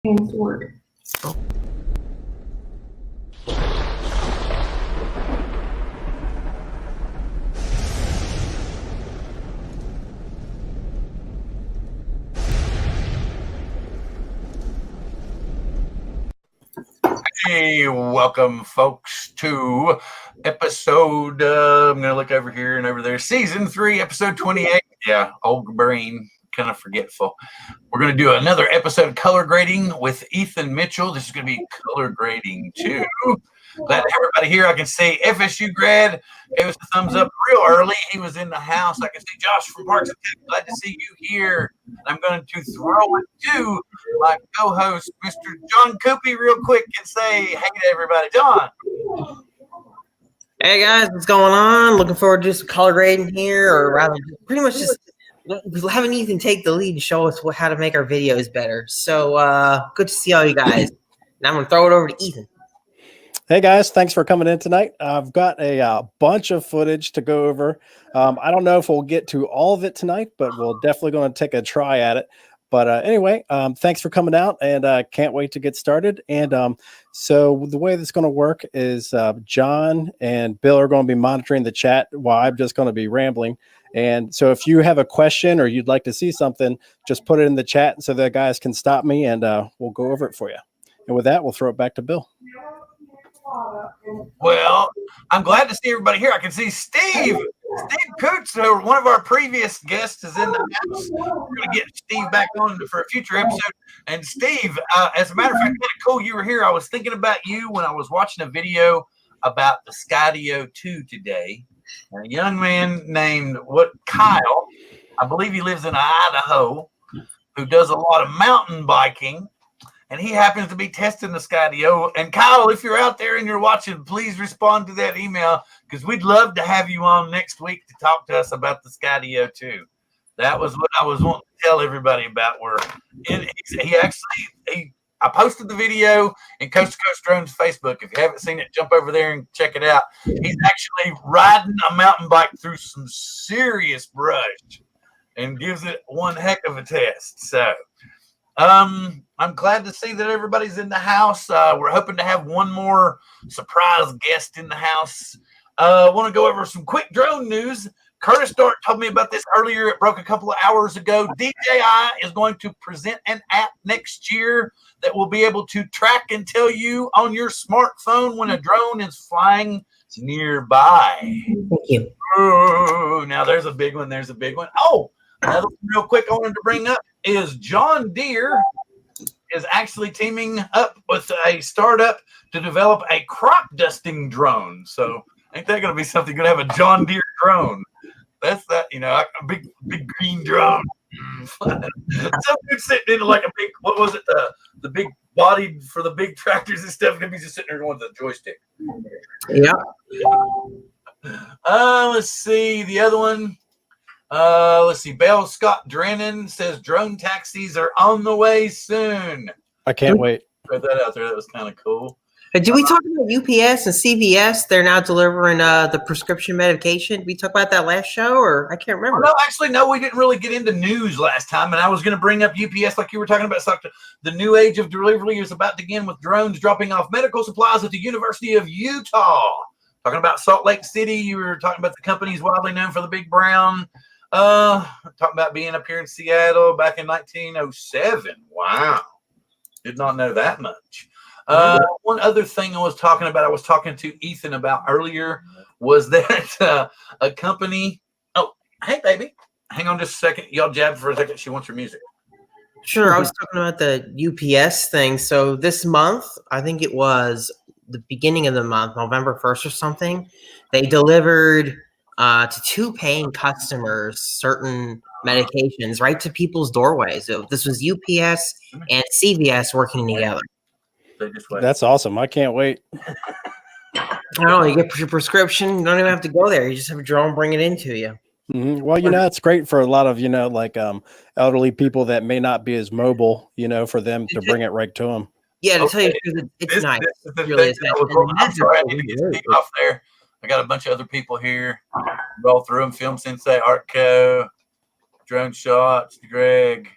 Hands work. Hey, welcome, folks, to episode, I'm going to look over here and over there, season 3, episode 28. Yeah, old brain, kind of forgetful. We're going to do another episode of color grading with Ethan Mitchell. This is going to be color grading 2. Glad to have everybody here. I can see FSU grad gave us a thumbs up real early. He was in the house. I can see Josh from Parks and Tech. Glad to see you here. I'm going to throw it to my co-host, Mr. John Cuppi, real quick and say hey to everybody. John. Hey guys, what's going on? Looking forward to some color grading here, or rather, pretty much just having Ethan take the lead and show us how to make our videos better. So good to see all you guys. Now I'm gonna throw it over to Ethan. Hey guys, thanks for coming in tonight. I've got a bunch of footage to go over. I don't know if we'll get to all of it tonight, but we're definitely going to take a try at it. But anyway, thanks for coming out, and can't wait to get started. And so the way that's going to work is John and Bill are going to be monitoring the chat while I'm just going to be rambling. And so if you have a question or you'd like to see something, just put it in the chat so the guys can stop me, and we'll go over it for you. And with that, we'll throw it back to Bill. Well, I'm glad to see everybody here. I can see Steve Coots, one of our previous guests, is in the house. We're going to get Steve back on for a future episode. And Steve, as a matter of fact, kind of cool you were here. I was thinking about you when I was watching a video about the Skydio 2 today. A young man named Kyle, I believe he lives in Idaho, who does a lot of mountain biking. And he happens to be testing the Skydio. And Kyle, if you're out there and you're watching, please respond to that email, because we'd love to have you on next week to talk to us about the Skydio 2. That was what I was wanting to tell everybody about. I posted the video in Coast to Coast Drones Facebook. If you haven't seen it, jump over there and check it out. He's actually riding a mountain bike through some serious brush and gives it one heck of a test. So I'm glad to see that everybody's in the house. We're hoping to have one more surprise guest in the house. I want to go over some quick drone news. Curtis Dart told me about this earlier. It broke a couple of hours ago. DJI is going to present an app next year that will be able to track and tell you on your smartphone when a drone is flying nearby. Thank you. Oh, now there's a big one. There's a big one. Oh, another one real quick I wanted to bring up is John Deere is actually teaming up with a startup to develop a crop dusting drone. So ain't that going to be something? Going to have a John Deere drone. That's that, a big green drone. Some dude sitting in like a big, what was it? The big body for the big tractors and stuff. Going to be just sitting there with the joystick. Yeah. Let's see the other one. Let's see. Bell Scott Drennan says drone taxis are on the way soon. I can't wait. Put that out there. That was kind of cool. Did we talk about UPS and CVS? They're now delivering the prescription medication. Did we talk about that last show, or I can't remember? No, actually, no. We didn't really get into news last time, and I was going to bring up UPS like you were talking about. It's like the new age of delivery is about to begin with drones dropping off medical supplies at the University of Utah. Talking about Salt Lake City, you were talking about the companies widely known for the Big Brown. Talking about being up here in Seattle back in 1907. Wow. Did not know that much. One other thing I was talking to Ethan about earlier was that a company. Oh, hey, baby. Hang on just a second. Y'all jab for a second. She wants your music. Sure. I was talking about the UPS thing. So this month, I think it was the beginning of the month, November 1st or something, they delivered to 2 paying customers certain medications right to people's doorways. So this was UPS and CVS working together. That's awesome. I can't wait. I don't know. You get your prescription. You don't even have to go there. You just have a drone bring it into you. Mm-hmm. Well, it's great for a lot of, like elderly people that may not be as mobile, for them to bring it right to them. Yeah, to tell you the truth, it's nice. I'm sorry, I need to get Steve off there. I got a bunch of other people here. Roll through them. Film Sensei, Artco, Drone Shots, Greg,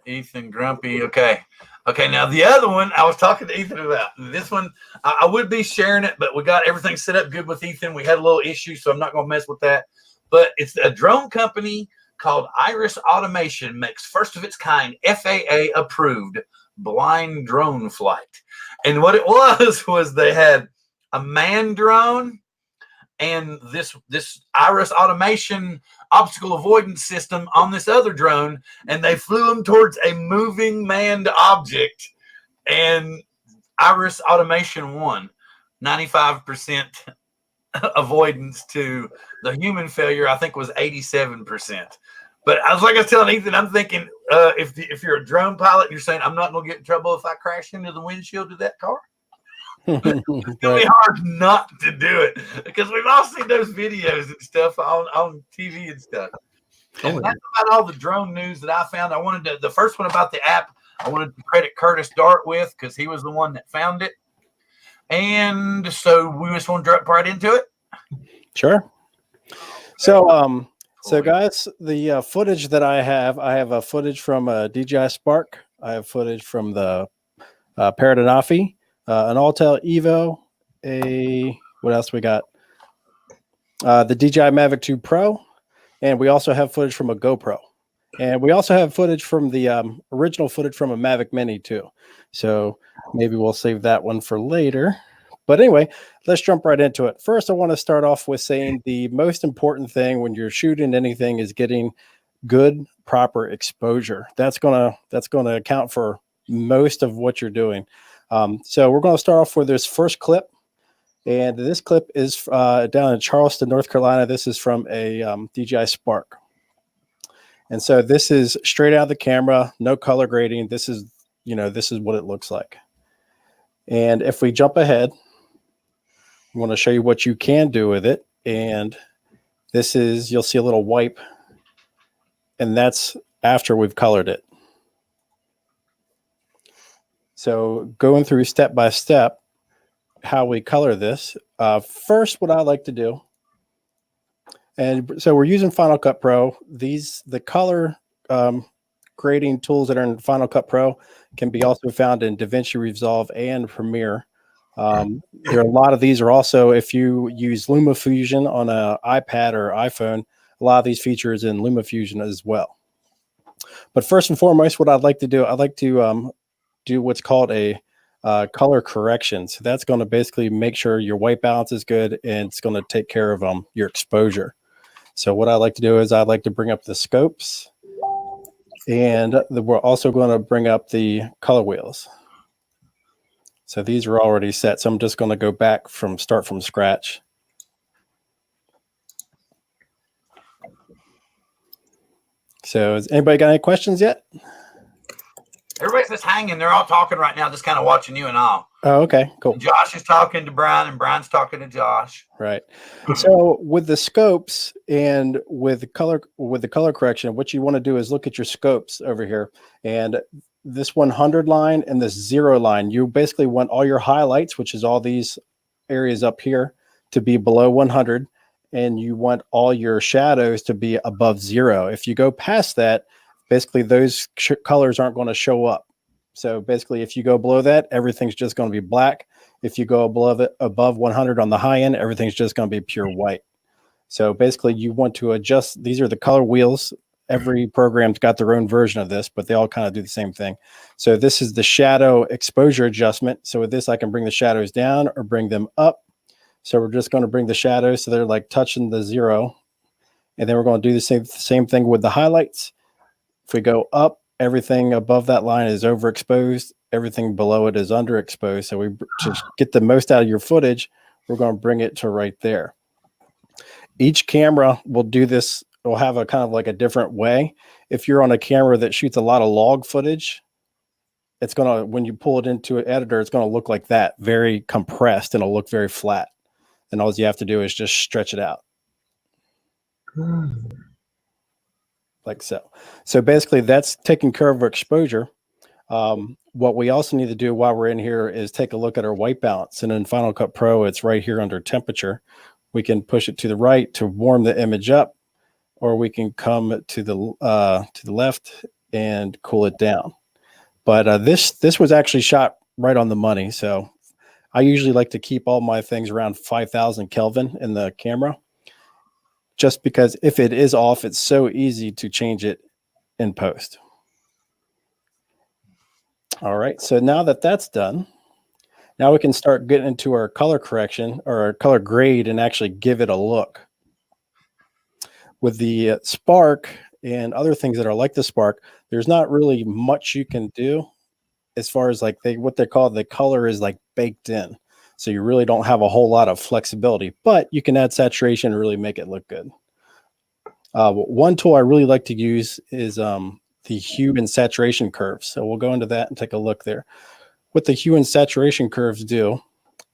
Ethan, Grumpy. Okay. Okay, now the other one I was talking to Ethan about. This one I would be sharing it, but we got everything set up good with Ethan. We had a little issue, so I'm not going to mess with that. But it's a drone company called Iris Automation, makes first of its kind FAA approved blind drone flight. And what it was they had a manned drone and this Iris Automation obstacle avoidance system on this other drone, and they flew them towards a moving manned object, and Iris Automation won 95% avoidance to the human failure. I think was 87%. But I was telling Ethan, I'm thinking if you're a drone pilot and you're saying I'm not going to get in trouble if I crash into the windshield of that car, it's gonna be hard not to do it because we've all seen those videos and stuff on TV and stuff. And that's about all the drone news that I found. I wanted to, the first one about the app, I wanted to credit Curtis Dart with because he was the one that found it. And so we just want to drop right into it. Sure. So, so guys, the footage that I have a footage from DJI Spark. I have footage from the Paradinafi. An Autel Evo, what else we got? The DJI Mavic 2 Pro, and we also have footage from a GoPro. And we also have footage from the original footage from a Mavic Mini too. So maybe we'll save that one for later. But anyway, let's jump right into it. First, I want to start off with saying the most important thing when you're shooting anything is getting good, proper exposure. That's gonna account for most of what you're doing. So we're going to start off with this first clip, and this clip is down in Charleston, North Carolina. This is from a DJI Spark, and so this is straight out of the camera, no color grading. This is what it looks like. And if we jump ahead, I want to show you what you can do with it. And this is, you'll see a little wipe, and that's after we've colored it. So going through step by step how we color this. First, what I like to do, and so we're using Final Cut Pro. The color grading tools that are in Final Cut Pro can be also found in DaVinci Resolve and Premiere. There are a lot of these are also, if you use LumaFusion on an iPad or iPhone, a lot of these features in LumaFusion as well. But first and foremost, what I'd like to do, I'd like to do what's called a color correction. So that's going to basically make sure your white balance is good, and it's going to take care of your exposure. So what I like to do is I like to bring up the scopes, and we're also going to bring up the color wheels. So these are already set. So I'm just going to go back start from scratch. So has anybody got any questions yet? Everybody's just hanging. They're all talking right now, just kind of watching you and all. Oh, okay, cool. And Josh is talking to Brian, and Brian's talking to Josh. Right. So with the scopes and with the color correction, what you want to do is look at your scopes over here, and this 100 line and this 0 line. You basically want all your highlights, which is all these areas up here, to be below 100, and you want all your shadows to be above 0. If you go past that, basically those colors aren't going to show up. So basically, if you go below that, everything's just going to be black. If you go above 100 on the high end, everything's just going to be pure white. So basically, you want to adjust. These are the color wheels. Every program's got their own version of this, but they all kind of do the same thing. So this is the shadow exposure adjustment. So with this, I can bring the shadows down or bring them up. So we're just going to bring the shadows so they're like touching the 0. And then we're going to do the same thing with the highlights. If we go up, everything above that line is overexposed. Everything below it is underexposed. So to get the most out of your footage, we're going to bring it to right there. Each camera will do this, will have a kind of like a different way. If you're on a camera that shoots a lot of log footage, it's going to, when you pull it into an editor, it's going to look like that, very compressed, and it'll look very flat. And all you have to do is just stretch it out. Like so. So basically that's taking care of our exposure. What we also need to do while we're in here is take a look at our white balance. And in Final Cut Pro, it's right here under temperature. We can push it to the right to warm the image up, or we can come to the left and cool it down. But this was actually shot right on the money. So I usually like to keep all my things around 5,000 Kelvin in the camera, just because if it is off, it's so easy to change it in post. All right, so now that that's done, now we can start getting into our color correction or our color grade and actually give it a look. With the spark and other things that are like the spark, there's not really much you can do as far as like what they call the color is like baked in. So you really don't have a whole lot of flexibility, but you can add saturation and really make it look good. One tool I really like to use is the hue and saturation curves. So we'll go into that and take a look there. What the hue and saturation curves do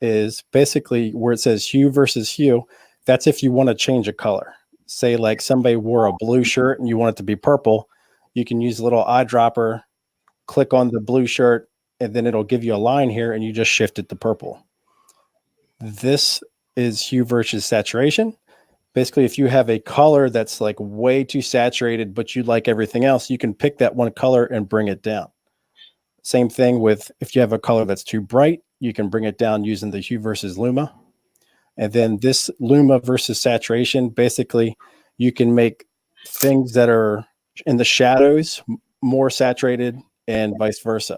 is basically where it says hue versus hue, that's if you want to change a color. Say like somebody wore a blue shirt and you want it to be purple, you can use a little eyedropper, click on the blue shirt, and then it'll give you a line here and you just shift it to purple. This is hue versus saturation. Basically, if you have a color that's like way too saturated, but you like everything else, you can pick that one color and bring it down. Same thing with if you have a color that's too bright, you can bring it down using the hue versus luma. And then this luma versus saturation, basically, you can make things that are in the shadows more saturated and vice versa.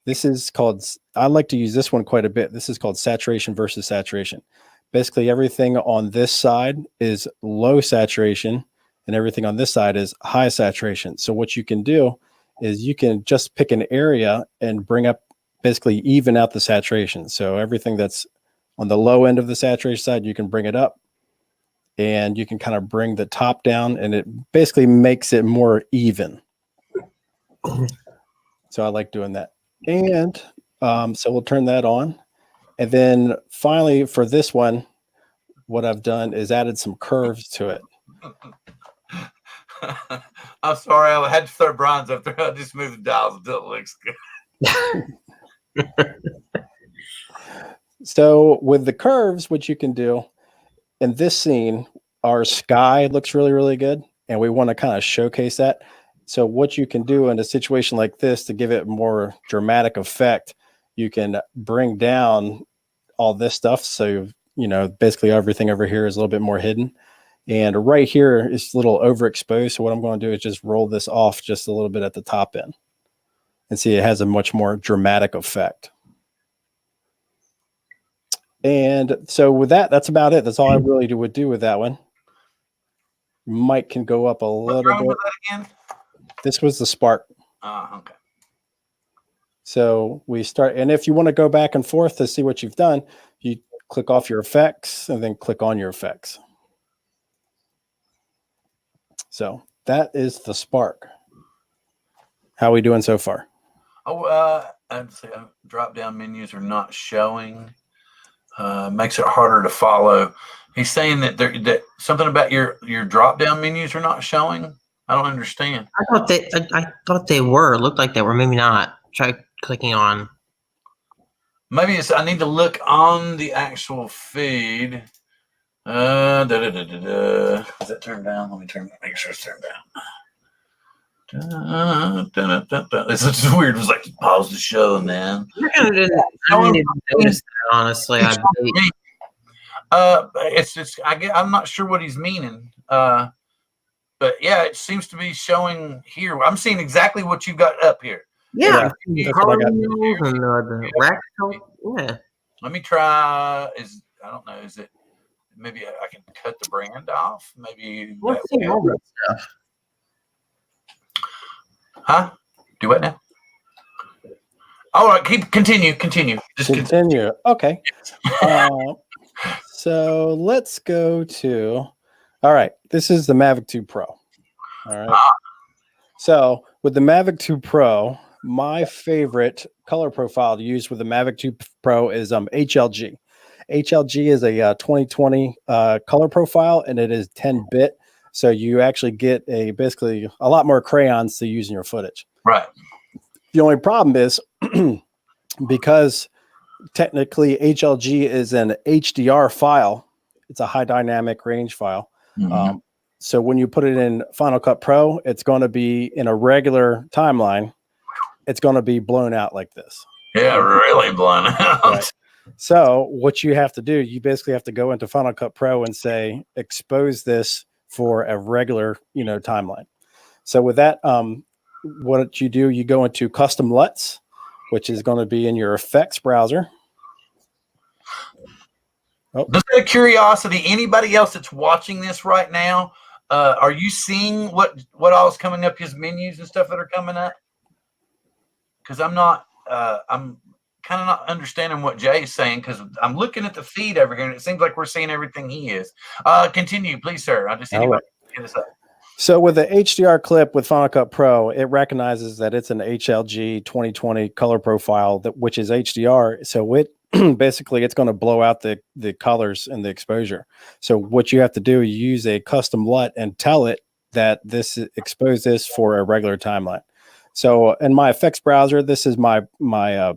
This is called, I like to use this one quite a bit. This is called saturation versus saturation. Basically, everything on this side is low saturation and everything on this side is high saturation. So what you can do is you can just pick an area and bring up, basically even out the saturation. So everything that's on the low end of the saturation side, you can bring it up and you can kind of bring the top down and it basically makes it more even. So I like doing that. And so we'll turn that on. And then finally for this one, what I've done is added some curves to it. I'm sorry, I had to throw bronze up there. I just moved the dials until it looks good. So with the curves, what you can do in this scene, our sky looks really, really good. And we want to kind of showcase that. So what you can do in a situation like this to give it more dramatic effect, you can bring down all this stuff. So, you know, basically everything over here is a little bit more hidden. And right here is a little overexposed. So what I'm going to do is just roll this off just a little bit at the top end. And see, it has a much more dramatic effect. And so with that, that's about it. That's all I really would do with that one. Mic can go up a little bit. Was that again? This was the spark. Okay. So we start, and if you want to go back and forth to see what you've done, you click off your effects and then click on your effects. So that is the spark. How are we doing so far? Oh, I'd say drop-down menus are not showing. Makes it harder to follow. He's saying that that something about your drop-down menus are not showing. I don't understand. I thought they were. It looked like they were. Maybe not. Try clicking on. Maybe it's I need to look on the actual feed. Is that turned down? Let me make sure it's turned down. This is weird. It was like pause the show, man. I didn't notice that, honestly. I'm not sure what he's meaning. But yeah, it seems to be showing here. I'm seeing exactly what you got up here. Yeah, that's what I got. The rack. Yeah. Let me try. I don't know. Is it maybe I can cut the brand off? Maybe. Let's see all that stuff. Huh? Do what now? All right, continue. Just continue. Okay. So let's go to. All right, this is the Mavic 2 Pro. All right. So with the Mavic 2 Pro, my favorite color profile to use with the Mavic 2 Pro is HLG. HLG is a 2020 color profile, and it is 10-bit. So you actually get basically a lot more crayons to use in your footage. Right. The only problem is because technically HLG is an HDR file. It's a high dynamic range file. Mm-hmm. So when you put it in Final Cut Pro, it's going to be in a regular timeline. it's going to be blown out like this. Yeah, really blown out. Right. So what you have to do, you basically have to go into Final Cut Pro and say, expose this for a regular, timeline. So with that, what you do, you go into custom LUTs, which is going to be in your effects browser. Oh. Just out of curiosity, anybody else that's watching this right now, are you seeing what all is coming up, his menus and stuff that are coming up? Because I'm not, I'm kind of not understanding what Jay is saying, because I'm looking at the feed over here and it seems like we're seeing everything he is. Continue, please, sir. I'll just anybody get us up. So with the HDR clip with Final Cut Pro, it recognizes that it's an HLG 2020 color profile, which is HDR. So it basically it's going to blow out the colors and the exposure. So what you have to do, you use a custom LUT and tell it that expose this for a regular timeline. So in my effects browser, this is my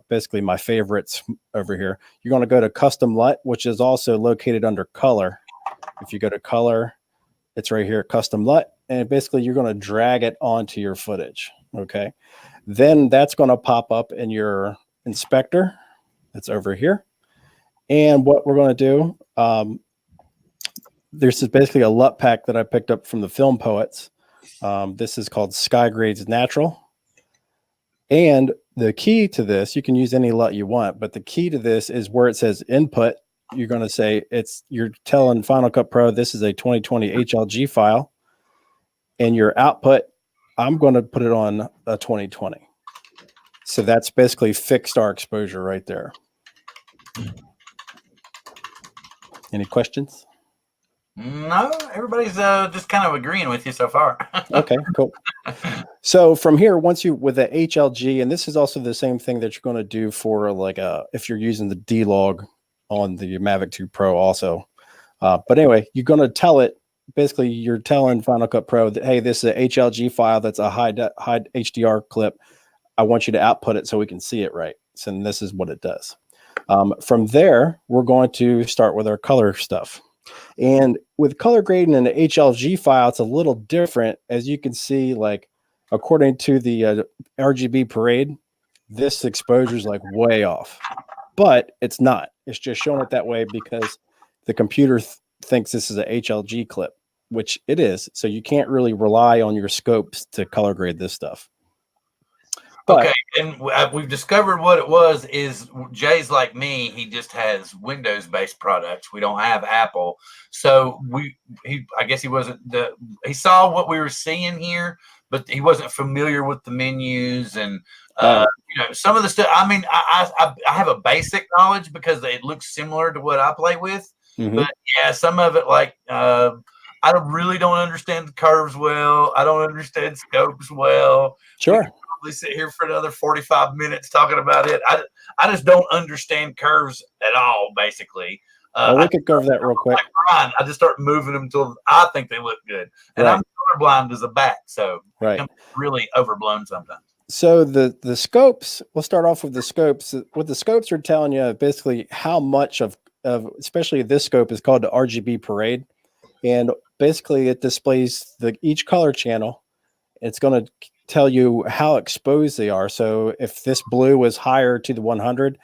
basically my favorites over here. You're going to go to custom LUT, which is also located under color. If you go to color, it's right here, custom LUT, and basically you're going to drag it onto your footage. Okay. Then that's going to pop up in your inspector. That's over here. And what we're going to do, this is basically a LUT pack that I picked up from the Film Poets. This is called SkyGrades Natural. And the key to this, you can use any LUT you want, but the key to this is where it says input, you're going to say you're telling Final Cut Pro, this is a 2020 HLG file. And your output, I'm going to put it on a 2020. So that's basically fixed our exposure right there. Any questions? No, everybody's just kind of agreeing with you so far. Okay, cool. So from here, once you with the HLG, and this is also the same thing that you're going to do for like if you're using the D-Log on the Mavic 2 Pro also. But anyway, you're going to tell it, basically you're telling Final Cut Pro that, hey, this is an HLG file that's a high HDR clip. I want you to output it so we can see it right. So this is what it does. From there, we're going to start with our color stuff. And with color grading in the HLG file, it's a little different. As you can see, like according to the RGB parade, this exposure is like way off, but it's not. It's just showing it that way because the computer thinks this is a HLG clip, which it is. So you can't really rely on your scopes to color grade this stuff. But, okay, and we've discovered what it was is Jay's like me. He just has Windows-based products. We don't have Apple. So I guess he wasn't he saw what we were seeing here, but he wasn't familiar with the menus and some of the stuff. I mean, I have a basic knowledge because it looks similar to what I play with. Mm-hmm. But yeah, some of it like I really don't understand the curves well. I don't understand scopes well. Sure. Sit here for another 45 minutes talking about it. I just don't understand curves at all, basically. We could cover that real quick. I just start moving them until I think they look good. And I'm colorblind as a bat, so I'm really overblown sometimes. So the scopes, we'll start off with the scopes. What the scopes are telling you basically how much of especially this scope is called the RGB parade. And basically it displays each color channel. It's going to tell you how exposed they are. So if this blue is higher to the 100,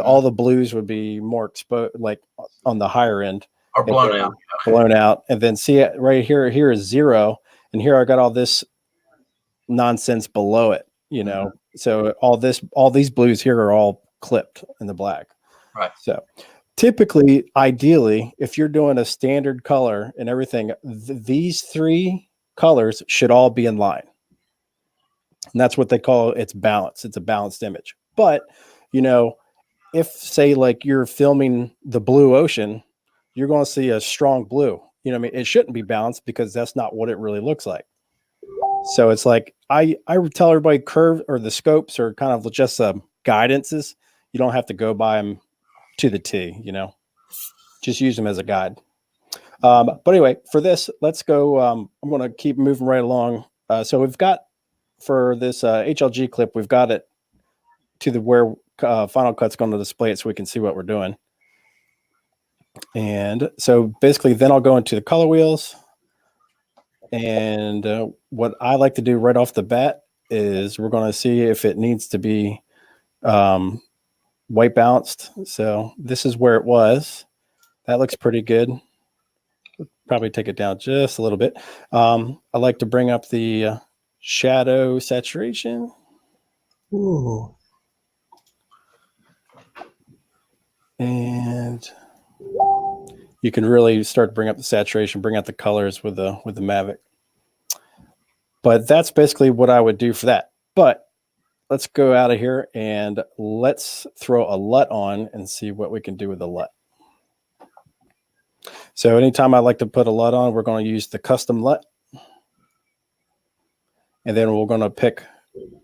all the blues would be more exposed, like on the higher end, or blown out. And then see it right here. Here is 0, and here I got all this nonsense below it. So all these blues here are all clipped in the black. Right. So typically, ideally, if you're doing a standard color and everything, these 3 colors should all be in line. And that's what they call it's balance. It's a balanced image. But, if say like you're filming the blue ocean, you're going to see a strong blue. It shouldn't be balanced because that's not what it really looks like. So it's like I would tell everybody curve or the scopes are kind of just guidances. You don't have to go by them to the T, just use them as a guide. But anyway, for this, let's go. I'm going to keep moving right along. So we've got for this HLG clip, we've got it to where Final Cut's going to display it so we can see what we're doing. And so basically then I'll go into the color wheels. And what I like to do right off the bat is we're going to see if it needs to be white balanced. So this is where it was. That looks pretty good. Probably take it down just a little bit. I like to bring up the shadow saturation. Ooh. And you can really start to bring up the saturation, bring out the colors with the Mavic. But that's basically what I would do for that. But let's go out of here and let's throw a LUT on and see what we can do with the LUT. So anytime I like to put a LUT on, we're going to use the custom LUT. And then we're going to pick,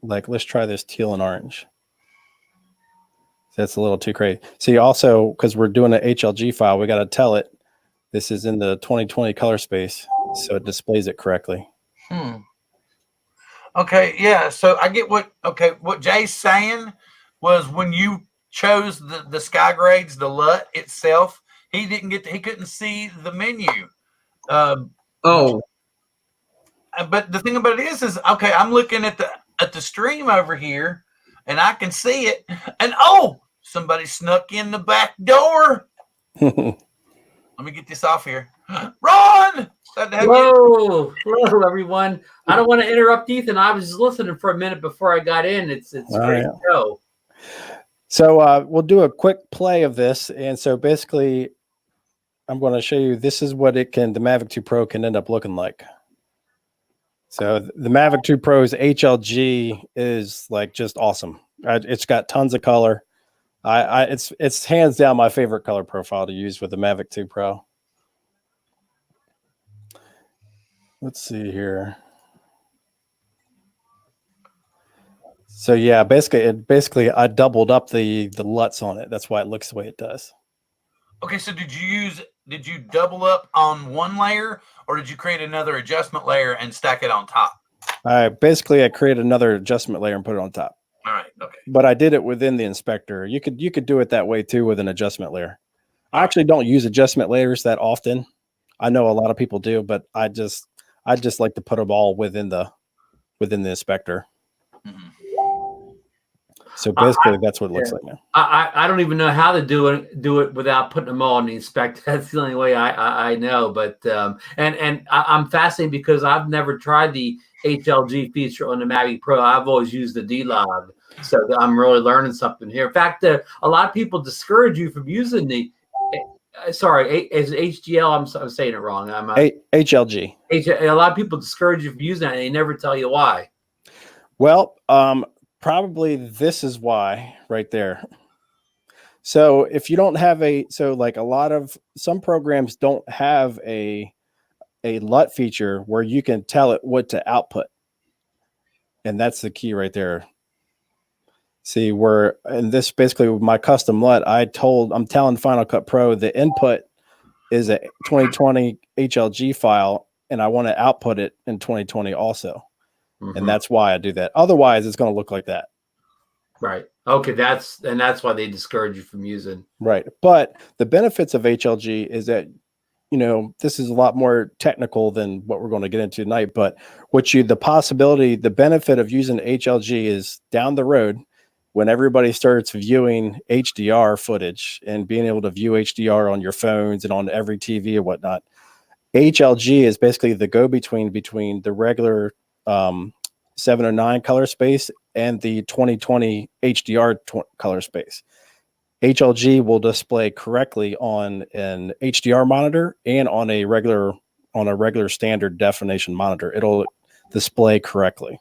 like, let's try this teal and orange. That's a little too crazy. See, also, because we're doing an HLG file, we got to tell it this is in the 2020 color space, so it displays it correctly. Okay, yeah. So I get what Jay's saying was when you chose the sky grades, the LUT itself, he couldn't see the menu. Oh, But the thing about it is okay, I'm looking at the stream over here, and I can see it. And somebody snuck in the back door. Let me get this off here. Ron! Hello, everyone. I don't want to interrupt Ethan. I was just listening for a minute before I got in. It's great to go. So we'll do a quick play of this. And so basically, I'm going to show you this is what the Mavic 2 Pro can end up looking like. So the Mavic 2 Pro's HLG is like just awesome. It's got tons of color. It's hands down my favorite color profile to use with the Mavic 2 Pro. Let's see here. So yeah, basically I doubled up the LUTs on it. That's why it looks the way it does. Okay, so did you double up on one layer, or did you create another adjustment layer and stack it on top? Basically I created another adjustment layer and put it on top. All right, okay. But I did it within the inspector. You could do it that way too with an adjustment layer. I actually don't use adjustment layers that often. I know a lot of people do, but I just like to put them all within the inspector. Mm-hmm. So basically, that's what it looks like now. I don't even know how to do it without putting them all in the inspector. That's the only way I know. But and I'm fascinated because I've never tried the HLG feature on the Mavic Pro. I've always used the D-Log. So I'm really learning something here. In fact, a lot of people discourage you from using the. Sorry, is HDL? I'm saying it wrong. HLG. A lot of people discourage you from using that, and they never tell you why. Well, probably this is why right there. So if you don't have some programs don't have a LUT feature where you can tell it what to output, and that's the key right there. See, and this basically with my custom LUT, I'm telling Final Cut Pro the input is a 2020 HLG file, and I want to output it in 2020 also. Mm-hmm. And that's why I do that. Otherwise, it's going to look like that. Right. Okay. That's why they discourage you from using. Right. But the benefits of HLG is that, this is a lot more technical than what we're going to get into tonight. But the benefit of using HLG is down the road, when everybody starts viewing HDR footage and being able to view HDR on your phones and on every TV and whatnot, HLG is basically the go-between between the regular 709 color space and the 2020 HDR color space. HLG will display correctly on an HDR monitor and on a regular standard definition monitor. It'll display correctly.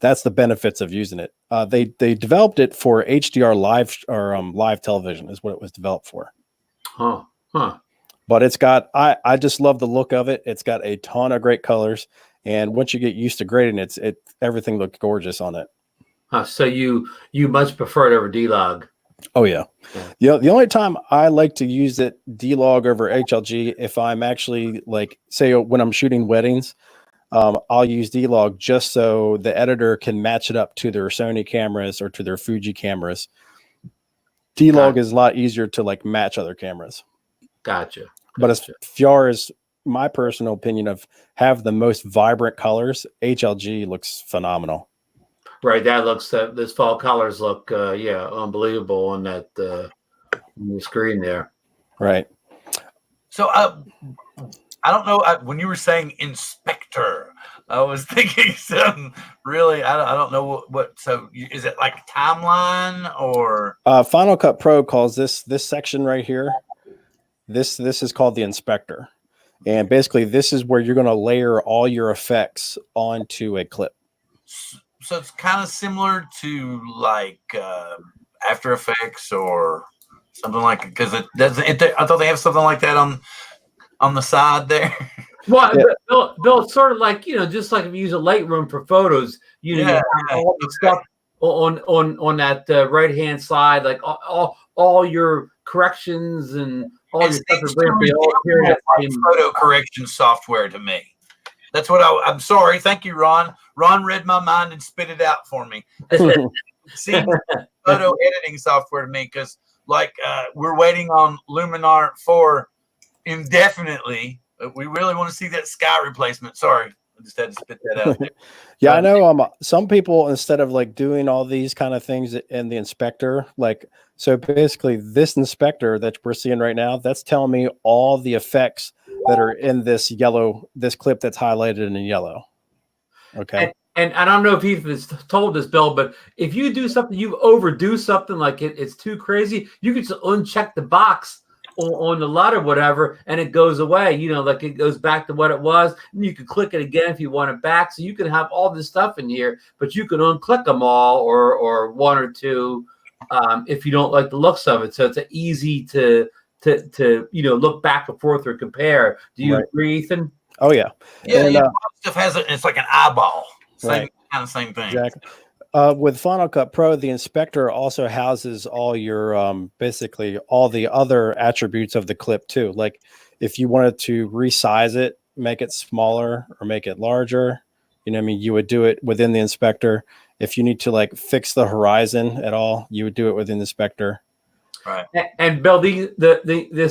That's the benefits of using it. They developed it for HDR live television is what it was developed for. Huh. But it's got I just love the look of it. It's got a ton of great colors, and once you get used to grading it, everything looks gorgeous on it. So you much prefer it over D-Log? Oh yeah. The only time I like to use it D-Log over HLG if I'm actually say when I'm shooting weddings. I'll use D-Log just so the editor can match it up to their Sony cameras or to their Fuji cameras. D-Log is a lot easier to match other cameras. Gotcha. But as far as my personal opinion of have the most vibrant colors, HLG looks phenomenal. Right, that looks those fall colors look unbelievable on that on the screen there. Right. So I don't know. When you were saying inspector, I was thinking something really. I don't know what. So is it like timeline or? Final Cut Pro calls this section right here. This is called the inspector, and basically this is where you're going to layer all your effects onto a clip. So it's kind of similar to like After Effects or something like it, because it doesn't. I thought they have something like that on the side there. Well, yeah. Bill, it's sort of like, just like if you use a Lightroom for photos, you have all the stuff on that right hand side, like all your corrections and all your stuff. Like photo correction software to me. That's what I'm sorry. Thank you, Ron. Ron read my mind and spit it out for me. Seems photo editing software to me, because we're waiting on Luminar 4 indefinitely. We really want to see that sky replacement. Sorry, I just had to spit that out there. Yeah, I know. Some people, instead of like doing all these kind of things in the inspector, so basically this inspector that we're seeing right now, that's telling me all the effects that are in this clip that's highlighted in yellow. Okay. And I don't know if he's told this, Bill, but if you do something, you overdo something like it's too crazy, you can just uncheck the box on the LUT or whatever, and it goes away. It goes back to what it was, and you can click it again if you want it back. So you can have all this stuff in here, but you can unclick them all or one or two if you don't like the looks of it. So it's easy to look back and forth or compare. Do you agree, Ethan? Oh yeah. Yeah. Stuff has it's like an eyeball. Same thing. Exactly. With Final Cut Pro, the inspector also houses all your basically all the other attributes of the clip too. Like if you wanted to resize it, make it smaller or make it larger, you would do it within the inspector. If you need to fix the horizon at all, you would do it within the inspector. Right. And Bill, these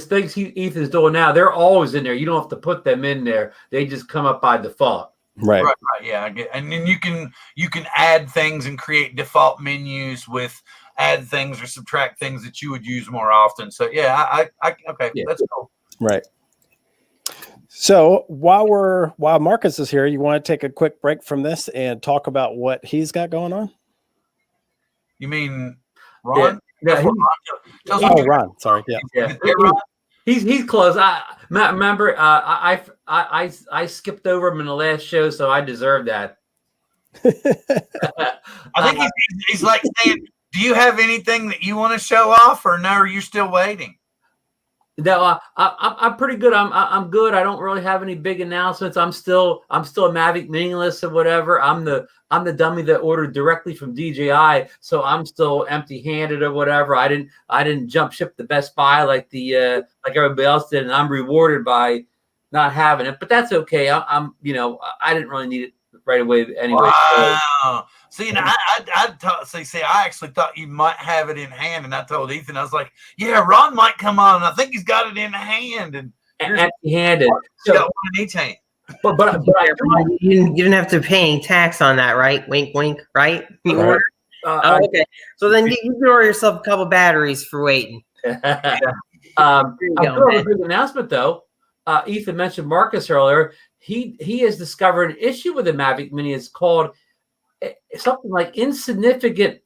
things Ethan's doing now, they're always in there. You don't have to put them in there. They just come up by default. Right. Yeah. And then you can add things and create default menus with add things or subtract things that you would use more often. So yeah, okay, that's cool. Right. So while Marcus is here, you want to take a quick break from this and talk about what he's got going on? You mean Ron? Yeah. Ron. Sorry. Yeah. Ron? He's close. I remember. I skipped over him in the last show, so I deserve that. I think he's like saying, "Do you have anything that you want to show off, or no? Are you still waiting?" No, I'm pretty good. I'm good. I don't really have any big announcements. I'm still a Mavic Miniless or whatever. I'm the dummy that ordered directly from DJI, so I'm still empty-handed or whatever. I didn't jump ship to Best Buy like everybody else did, and I'm rewarded by not having it. But that's okay. I didn't really need it right away anyway. Wow. See, I actually thought you might have it in hand, and I told Ethan, I was like, "Yeah, Ron might come on, and I think he's got it in hand and empty-handed." He's got one in each hand. But you didn't have to pay any tax on that, right? Wink, wink, right? Right. Okay. So then you can order yourself a couple batteries for waiting. I'm doing a big announcement though. Ethan mentioned Marcus earlier. He has discovered an issue with the Mavic Mini. It's called something like insignificant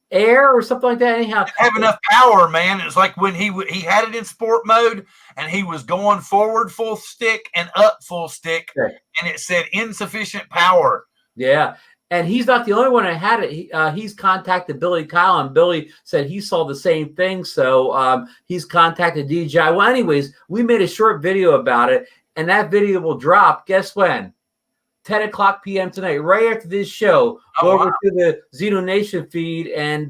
air or something like that. Anyhow, have enough power, man. It's like when he had it in sport mode and he was going forward full stick and up full stick, and it said insufficient power. Yeah, and he's not the only one that had it. He's contacted Billy Kyle, and Billy said he saw the same thing. So he's contacted DJI. Well, anyways, we made a short video about it, and that video will drop. Guess when? 10:00 p.m. tonight, right after this show. Go over to the Xeno Nation feed and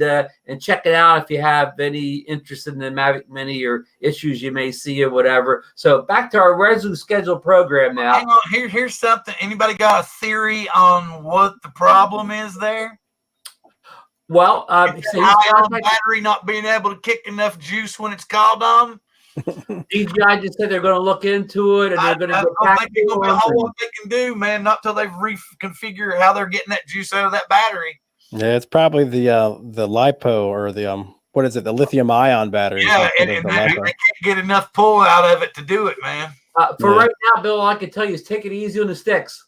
check it out if you have any interest in the Mavic Mini or issues you may see or whatever. So back to our regularly scheduled program now. Hang on, here's something. Anybody got a theory on what the problem is there? Well, battery not being able to kick enough juice when it's called on. DJI just said they're going to look into it, and they're going to go don't back think there's gonna be a whole to lot they can do, man. Not till they've reconfigure how they're getting that juice out of that battery. Yeah, it's probably the lipo or the what is it? The lithium ion battery. Yeah, and they can't get enough pull out of it to do it, man. For right now, Bill, all I can tell you is take it easy on the sticks.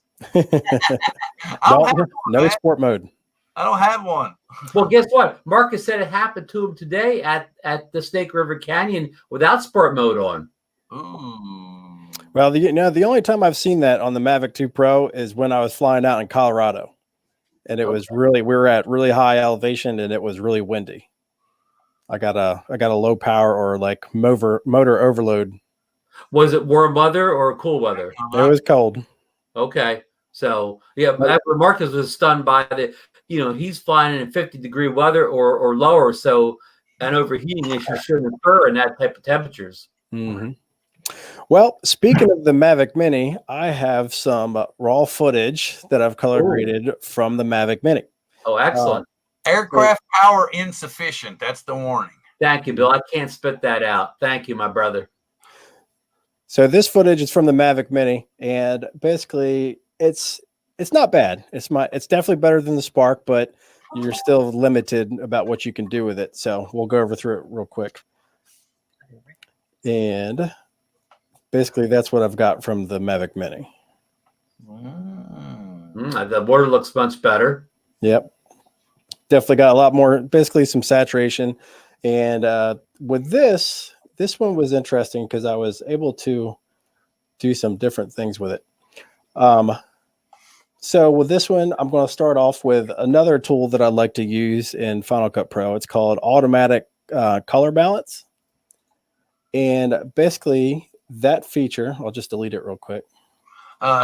No sport mode. I don't have one. Well, guess what? Marcus said it happened to him today at the Snake River Canyon without sport mode on. Ooh. Well, the only time I've seen that on the Mavic 2 Pro is when I was flying out in Colorado, and it was we were at really high elevation and it was really windy. I got a low power or like motor overload. Was it warm weather or cool weather? It was cold. Okay. So yeah, Marcus was stunned by the, he's flying in 50-degree weather or lower. So an overheating issue shouldn't occur in that type of temperatures. Mm-hmm. Well, speaking of the Mavic Mini, I have some raw footage that I've color graded from the Mavic Mini. Oh, excellent. Aircraft power insufficient. That's the warning. Thank you, Bill. I can't spit that out. Thank you, my brother. So this footage is from the Mavic Mini, and basically it's not bad. It's definitely better than the Spark, but you're still limited about what you can do with it. So we'll go through it real quick. And basically that's what I've got from the Mavic Mini. The water looks much better. Yep. Definitely got a lot more, basically some saturation. And with this one was interesting because I was able to do some different things with it. So with this one, I'm going to start off with another tool that I like to use in Final Cut Pro. It's called automatic color balance. And basically that feature, I'll just delete it real quick.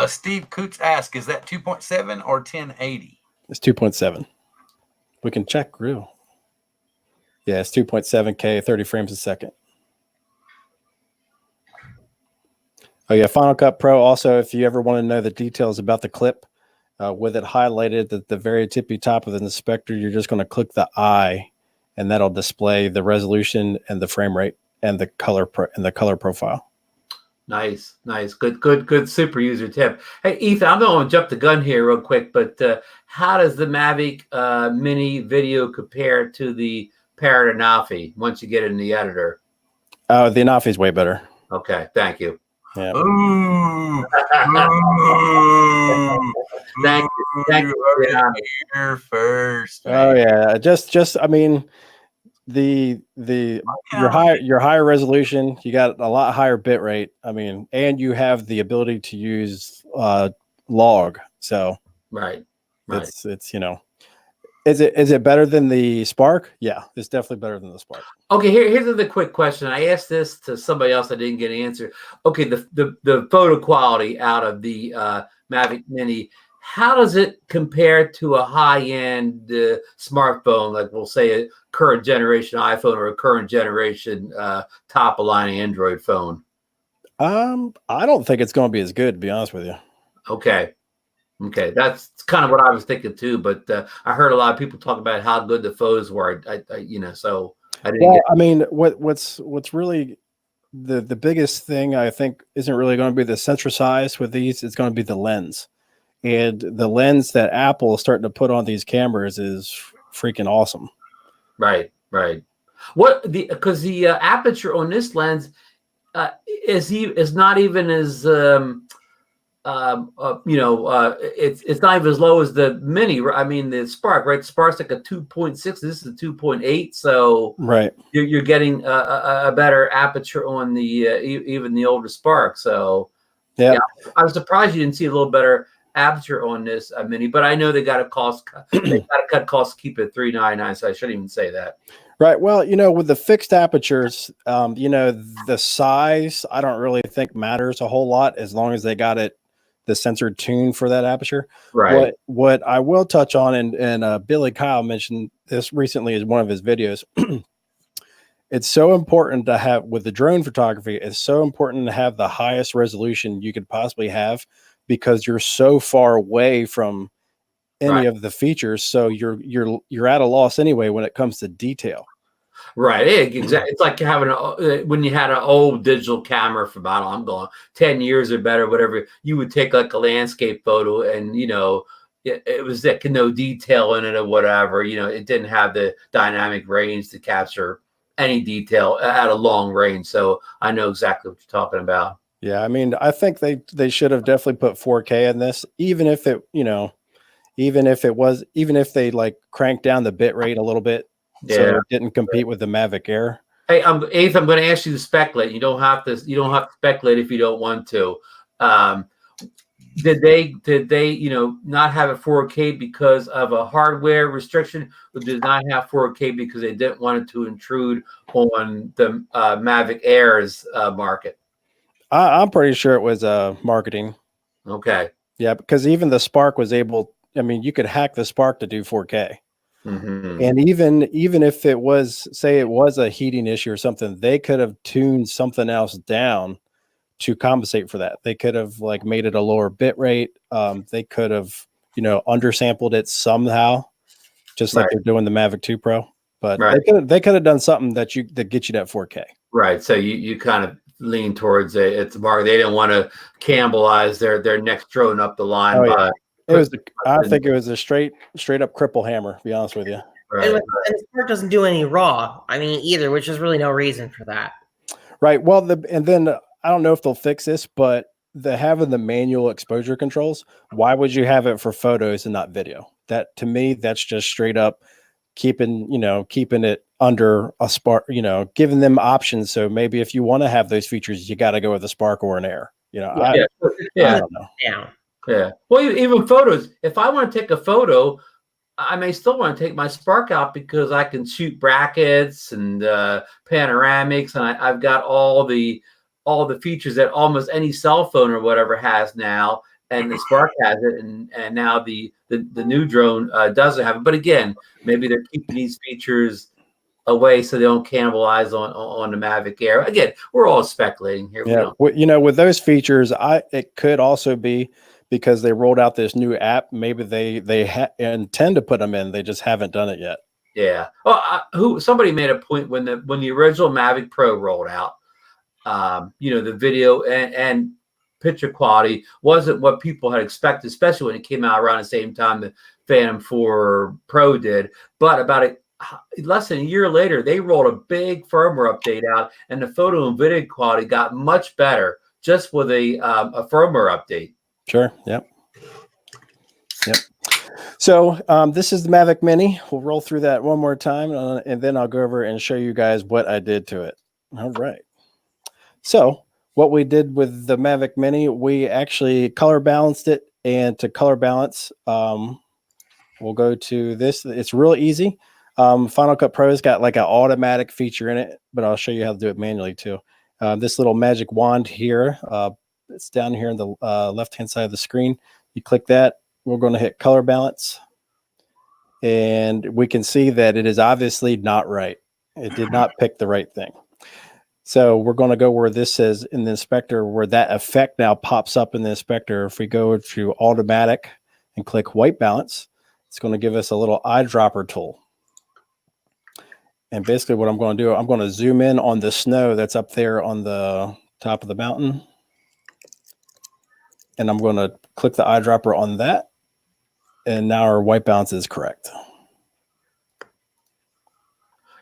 Steve Coots asked, is that 2.7 or 1080? It's 2.7. We can check real. Yeah, it's 2.7K, 30 frames a second. Oh yeah, Final Cut Pro. Also, if you ever want to know the details about the clip, with it highlighted at the very tippy top of the inspector, you're just going to click the eye, and that'll display the resolution and the frame rate and the color profile. Nice. Good super user tip. Hey, Ethan, I'm going to jump the gun here real quick, but how does the Mavic Mini video compare to the Parrot Anafi once you get it in the editor? The Anafi is way better. Okay, thank you. Yeah. Thank you. Yeah. Here first. Oh yeah, just I mean, your higher resolution, you got a lot higher bit rate. I mean, and you have the ability to use log. So right. It's is it better than the Spark? Yeah, it's definitely better than the Spark. Okay, here's the quick question. I asked this to somebody else. I didn't get an answer. Okay, the photo quality out of the Mavic Mini, how does it compare to a high-end smartphone, like we'll say a current generation iPhone or a current generation top-of-line Android phone? I don't think it's going to be as good, to be honest with you. Okay, that's kind of what I was thinking too. But I heard a lot of people talk about how good the photos were. So I didn't. Well, I mean, what's really the biggest thing I think isn't really going to be the sensor size with these. It's going to be the lens. And the lens that Apple is starting to put on these cameras is freaking awesome. Right. Because the aperture on this lens is not even as it's not even as low as the Mini. I mean the Spark, right? The Spark's like a 2.6. This is a 2.8. So right, you're getting a better aperture on the even the older Spark. So yeah, I was surprised you didn't see a little better aperture on this Mini, but I know they got to cut costs to keep it $399, so I shouldn't even say that. Right. Well, with the fixed apertures, the size I don't really think matters a whole lot as long as they got the sensor tuned for that aperture. Right. What I will touch on, and Billy Kyle mentioned this recently as one of his videos. It's so important to have with the drone photography. It's so important to have the highest resolution you could possibly have, because you're so far away from any of the features. So you're at a loss anyway when it comes to detail. Right. Exactly. It's like having when you had an old digital camera from, I don't know, I'm going 10 years or better, whatever. You would take like a landscape photo, and it was like no detail in it or whatever. It didn't have the dynamic range to capture any detail at a long range. So I know exactly what you're talking about. Yeah, I mean, I think they should have definitely put 4K in this, even if they like cranked down the bit rate a little bit, so it didn't compete with the Mavic Air. Hey, Eighth, I'm going to ask you to speculate. You don't have to speculate if you don't want to. Did they not have a 4K because of a hardware restriction, or did not have 4K because they didn't want it to intrude on the Mavic Air's market? I'm pretty sure it was marketing. Okay. Yeah, because even the Spark was able. I mean, you could hack the Spark to do 4K. Mm-hmm. And even if it was, say it was a heating issue or something, they could have tuned something else down to compensate for that. They could have like made it a lower bit rate. They could have, undersampled it somehow, just like they're doing the Mavic 2 Pro. But they could have done something that get you that 4K. Right. So you kind of lean towards it's market. They didn't want to cannibalize their next drone up the line. Oh, yeah. I think it was a straight up cripple hammer, to be honest with you. Right. And the Spark doesn't do any raw, either, which is really no reason for that. Right. Well, and then I don't know if they'll fix this, but having the manual exposure controls, why would you have it for photos and not video? That, to me, that's just straight up keeping it under a Spark, giving them options. So maybe if you want to have those features, you got to go with a Spark or an Air. I don't know. Yeah. Well, even photos. If I want to take a photo, I may still want to take my Spark out because I can shoot brackets and panoramics, and I've got all the features that almost any cell phone or whatever has now, and the Spark has it, and now the new drone doesn't have it. But again, maybe they're keeping these features away so they don't cannibalize on the Mavic Air. Again, we're all speculating here. Yeah, with those features, it could also be because they rolled out this new app. Maybe they intend to put them in. They just haven't done it yet. Yeah. Well, somebody made a point when the original Mavic Pro rolled out. The video and picture quality wasn't what people had expected, especially when it came out around the same time the Phantom 4 Pro did. But about less than a year later, they rolled a big firmware update out, and the photo and video quality got much better just with a firmware update. Sure. Yep. So this is the Mavic Mini. We'll roll through that one more time, and then I'll go over and show you guys what I did to it. All right. So what we did with the Mavic Mini, we actually color balanced it, and to color balance, we'll go to this. It's real easy. Final Cut Pro's got like an automatic feature in it, but I'll show you how to do it manually too. This little magic wand here, it's down here on the left-hand side of the screen. You click that. We're going to hit color balance, and we can see that it is obviously not right. It did not pick the right thing. So we're going to go where this says in the inspector, where that effect now pops up in the inspector. If we go to automatic and click white balance, it's going to give us a little eyedropper tool. And basically what I'm going to do, I'm going to zoom in on the snow that's up there on the top of the mountain. And I'm going to click the eyedropper on that. And now our white balance is correct.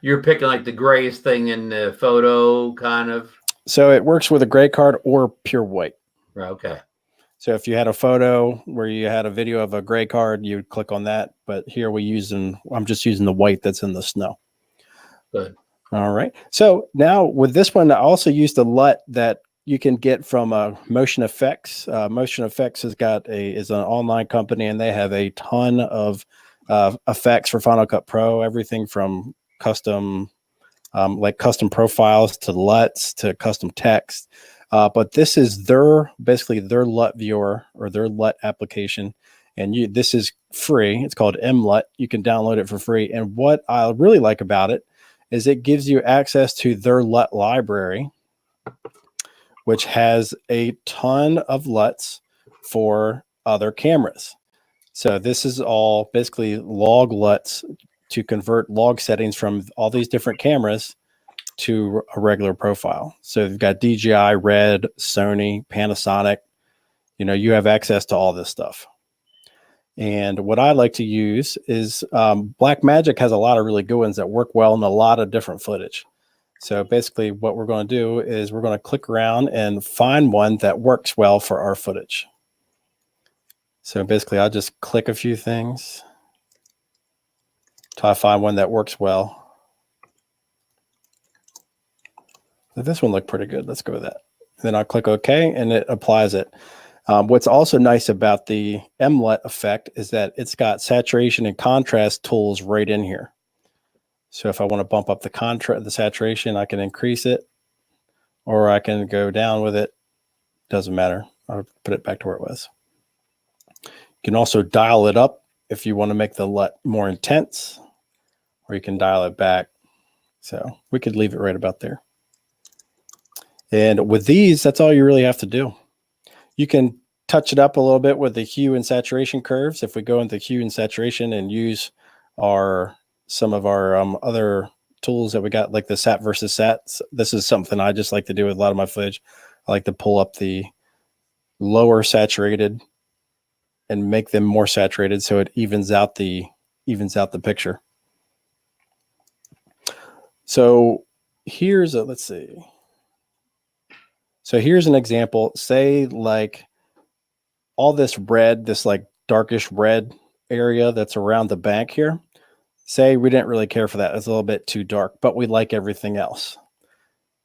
You're picking like the grayest thing in the photo, kind of. So it works with a gray card or pure white. Okay. So if you had a photo where you had a video of a gray card, you would click on that. But here I'm just using the white that's in the snow. Good. All right. So now with this one, I also used the LUT that you can get from Motion Effects. Motion Effects is an online company, and they have a ton of effects for Final Cut Pro. Everything from custom profiles to LUTs to custom text. But this is basically their LUT viewer or their LUT application. And this is free. It's called MLUT. You can download it for free. And what I really like about it is it gives you access to their LUT library, which has a ton of LUTs for other cameras. So this is all basically log LUTs to convert log settings from all these different cameras to a regular profile. So you've got DJI, Red, Sony, Panasonic. You know, you have access to all this stuff. And what I like to use is Blackmagic has a lot of really good ones that work well in a lot of different footage. So basically what we're going to do is we're going to click around and find one that works well for our footage. So basically I'll just click a few things till I find one that works well. So this one looked pretty good. Let's go with that. Then I'll click OK and it applies it. What's also nice about the MLET effect is that it's got saturation and contrast tools right in here. So if I want to bump up the saturation, I can increase it, or I can go down with it. Doesn't matter. I'll put it back to where it was. You can also dial it up if you want to make the LUT more intense, or you can dial it back. So we could leave it right about there. And with these, that's all you really have to do. You can touch it up a little bit with the hue and saturation curves. If we go into hue and saturation and use some of our other tools that we got, like the sat versus sat, this is something I just like to do with a lot of my footage. I like to pull up the lower saturated and make them more saturated so it evens out the picture. So here's a, let's see. So here's an example. Say like all this red, this like darkish red area that's around the bank here. Say we didn't really care for that. It's a little bit too dark, but we like everything else.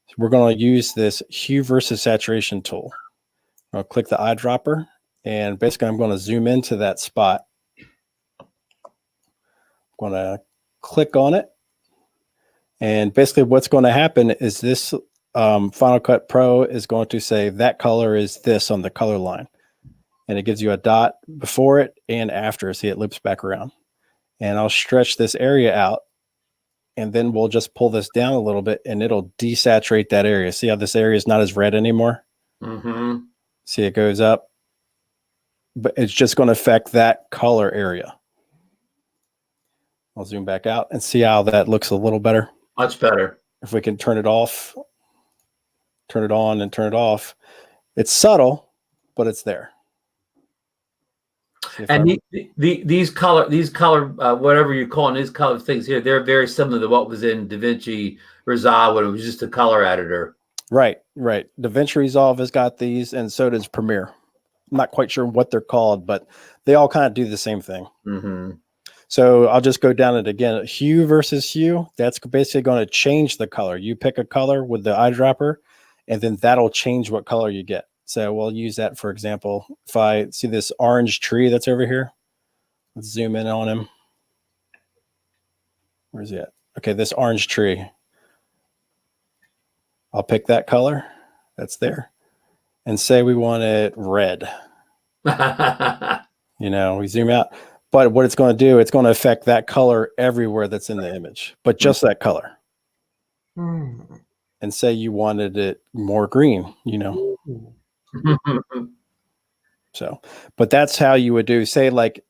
So we're going to use this hue versus saturation tool. I'll click the eyedropper and basically I'm going to zoom into that spot. I'm going to click on it. And basically what's going to happen is this Final Cut Pro is going to say that color is this on the color line. And it gives you a dot before it and after. See, it loops back around. And I'll stretch this area out. And then we'll just pull this down a little bit and it'll desaturate that area. See how this area is not as red anymore? Mm-hmm. See, it goes up. But it's just going to affect that color area. I'll zoom back out and see how that looks a little better. Much better. If we can turn it off, turn it on and turn it off. It's subtle, but it's there. And these color, whatever you're calling these color things here, they're very similar to what was in DaVinci Resolve when it was just a color editor. Right, right. DaVinci Resolve has got these, and so does Premiere. I'm not quite sure what they're called, but they all kind of do the same thing. Mm-hmm. So I'll just go down it again. Hue versus hue, that's basically going to change the color. You pick a color with the eyedropper, and then that'll change what color you get. So we'll use that, for example. If I see this orange tree that's over here, let's zoom in on him. Where's he at? Okay, this orange tree. I'll pick that color that's there and say we want it red. You know, we zoom out. But what it's going to do, it's going to affect that color everywhere that's in the image, but just that color. And say you wanted it more green, you know. So, but that's how you would do. Say like,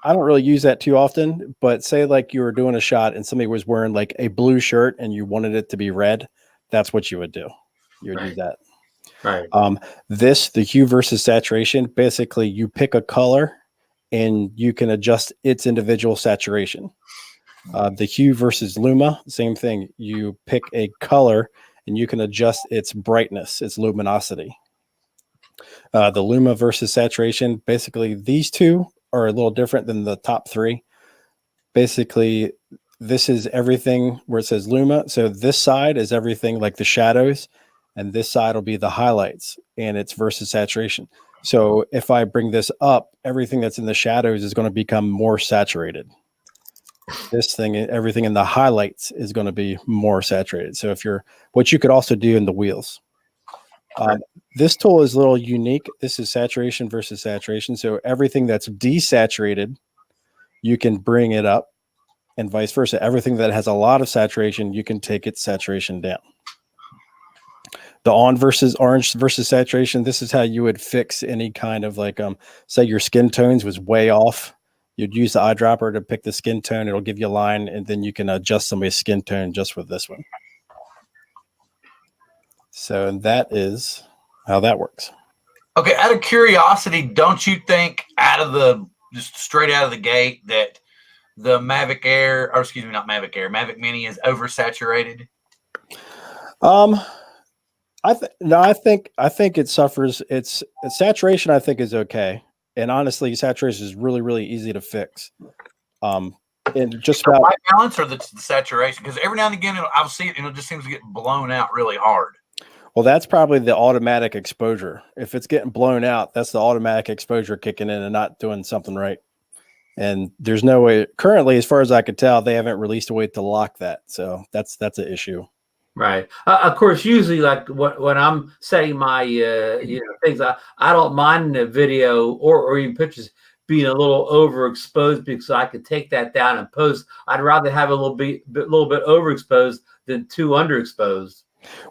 I don't really use that too often, but say like you were doing a shot and somebody was wearing like a blue shirt and you wanted it to be red. That's what you would do. You would do that. Right. The hue versus saturation, basically you pick a color and you can adjust its individual saturation. The hue versus luma, same thing. You pick a color and you can adjust its brightness, its luminosity. The luma versus saturation, basically these two are a little different than the top three. Basically, this is everything where it says luma. So this side is everything like the shadows, and this side will be the highlights, and it's versus saturation. So if I bring this up, everything that's in the shadows is going to become more saturated. This thing, everything in the highlights is going to be more saturated. So if you're, what you could also do in the wheels. This tool is a little unique. This is saturation versus saturation. So everything that's desaturated, you can bring it up, and vice versa. Everything that has a lot of saturation, you can take its saturation down. The on versus orange versus saturation, this is how you would fix any kind of like, say your skin tones was way off. You'd use the eyedropper to pick the skin tone. It'll give you a line, and then you can adjust somebody's skin tone just with this one. So that is how that works. Okay, out of curiosity, don't you think just straight out of the gate that the Mavic Air, or excuse me, not Mavic Air, Mavic Mini is oversaturated? I think it suffers. Its saturation, I think, is okay. And honestly, saturation is really, really easy to fix. And just about white balance or the saturation, because every now and again I'll see it and it just seems to get blown out really hard. Well, that's probably the automatic exposure. If it's getting blown out, that's the automatic exposure kicking in and not doing something right. And there's no way currently, as far as I could tell, they haven't released a way to lock that. So that's an issue. Right. Of course, usually like when I'm setting my, things, I don't mind the video or even pictures being a little overexposed because I could take that down and post. I'd rather have a little bit overexposed than too underexposed.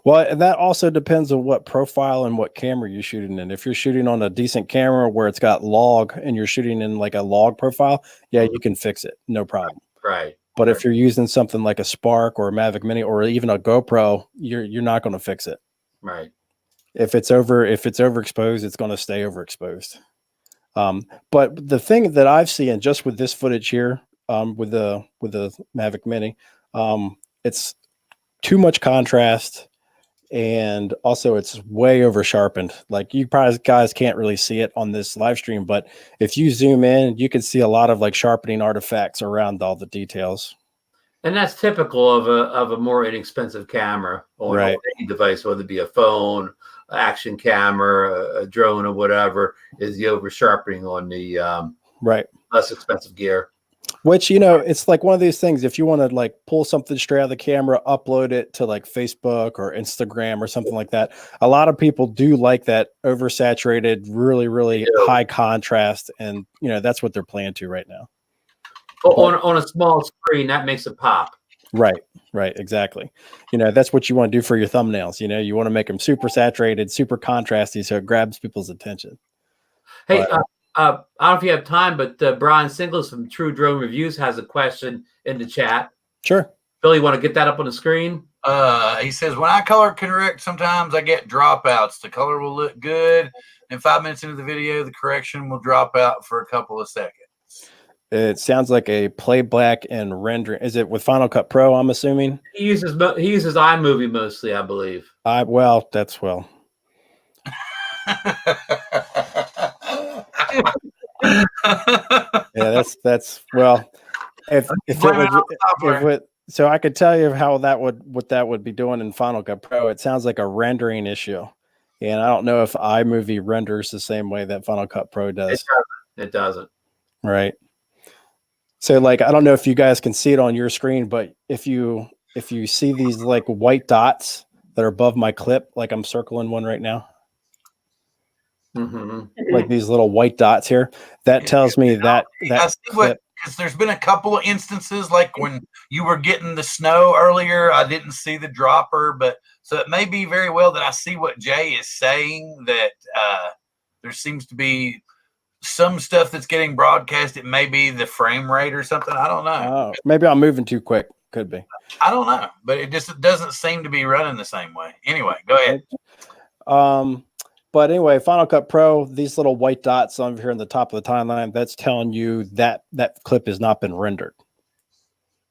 Well, and that also depends on what profile and what camera you're shooting in. If you're shooting on a decent camera where it's got log and you're shooting in like a log profile, yeah, you can fix it. No problem. Right. But if you're using something like a Spark or a Mavic Mini or even a GoPro, you're not going to fix it. Right. If it's overexposed, it's going to stay overexposed. But the thing that I've seen just with this footage here, with the Mavic Mini, it's too much contrast, and also it's way over sharpened. Like you probably guys can't really see it on this live stream, but if you zoom in, you can see a lot of like sharpening artifacts around all the details. And that's typical of a more inexpensive camera or right. any device, whether it be a phone, action camera, a drone, or whatever, is the over sharpening on the right less expensive gear. Which, it's like one of these things. If you want to like pull something straight out of the camera, upload it to like Facebook or Instagram or something like that. A lot of people do like that oversaturated, really, really high contrast. And, that's what they're playing to right now. On a small screen, that makes it pop. Right. Exactly. That's what you want to do for your thumbnails. You want to make them super saturated, super contrasty, so it grabs people's attention. Hey, I don't know if you have time, but Brian Singles from True Drone Reviews has a question in the chat. Sure. Bill, you want to get that up on the screen? He says, when I color correct, sometimes I get dropouts. The color will look good. And 5 minutes into the video, the correction will drop out for a couple of seconds. It sounds like a playback and rendering. Is it with Final Cut Pro, I'm assuming? He uses iMovie mostly, I believe. That's well. Yeah, that's well. If it was, so I could tell you how what that would be doing in Final Cut Pro. It sounds like a rendering issue, and I don't know if iMovie renders the same way that Final Cut Pro does. It doesn't. Right. So, like, I don't know if you guys can see it on your screen, but if you see these like white dots that are above my clip, like I'm circling one right now. Mm-hmm. Like these little white dots here, that tells me that because there's been a couple of instances like when you were getting the snow earlier, I didn't see the dropper, but so it may be very well that I see what Jay is saying, that there seems to be some stuff that's getting broadcast. It may be the frame rate or something. I don't know. Oh, maybe I'm moving too quick. Could be. I don't know, but it doesn't seem to be running the same way. Anyway, go ahead. But anyway, Final Cut Pro, these little white dots on here in the top of the timeline, that's telling you that that clip has not been rendered.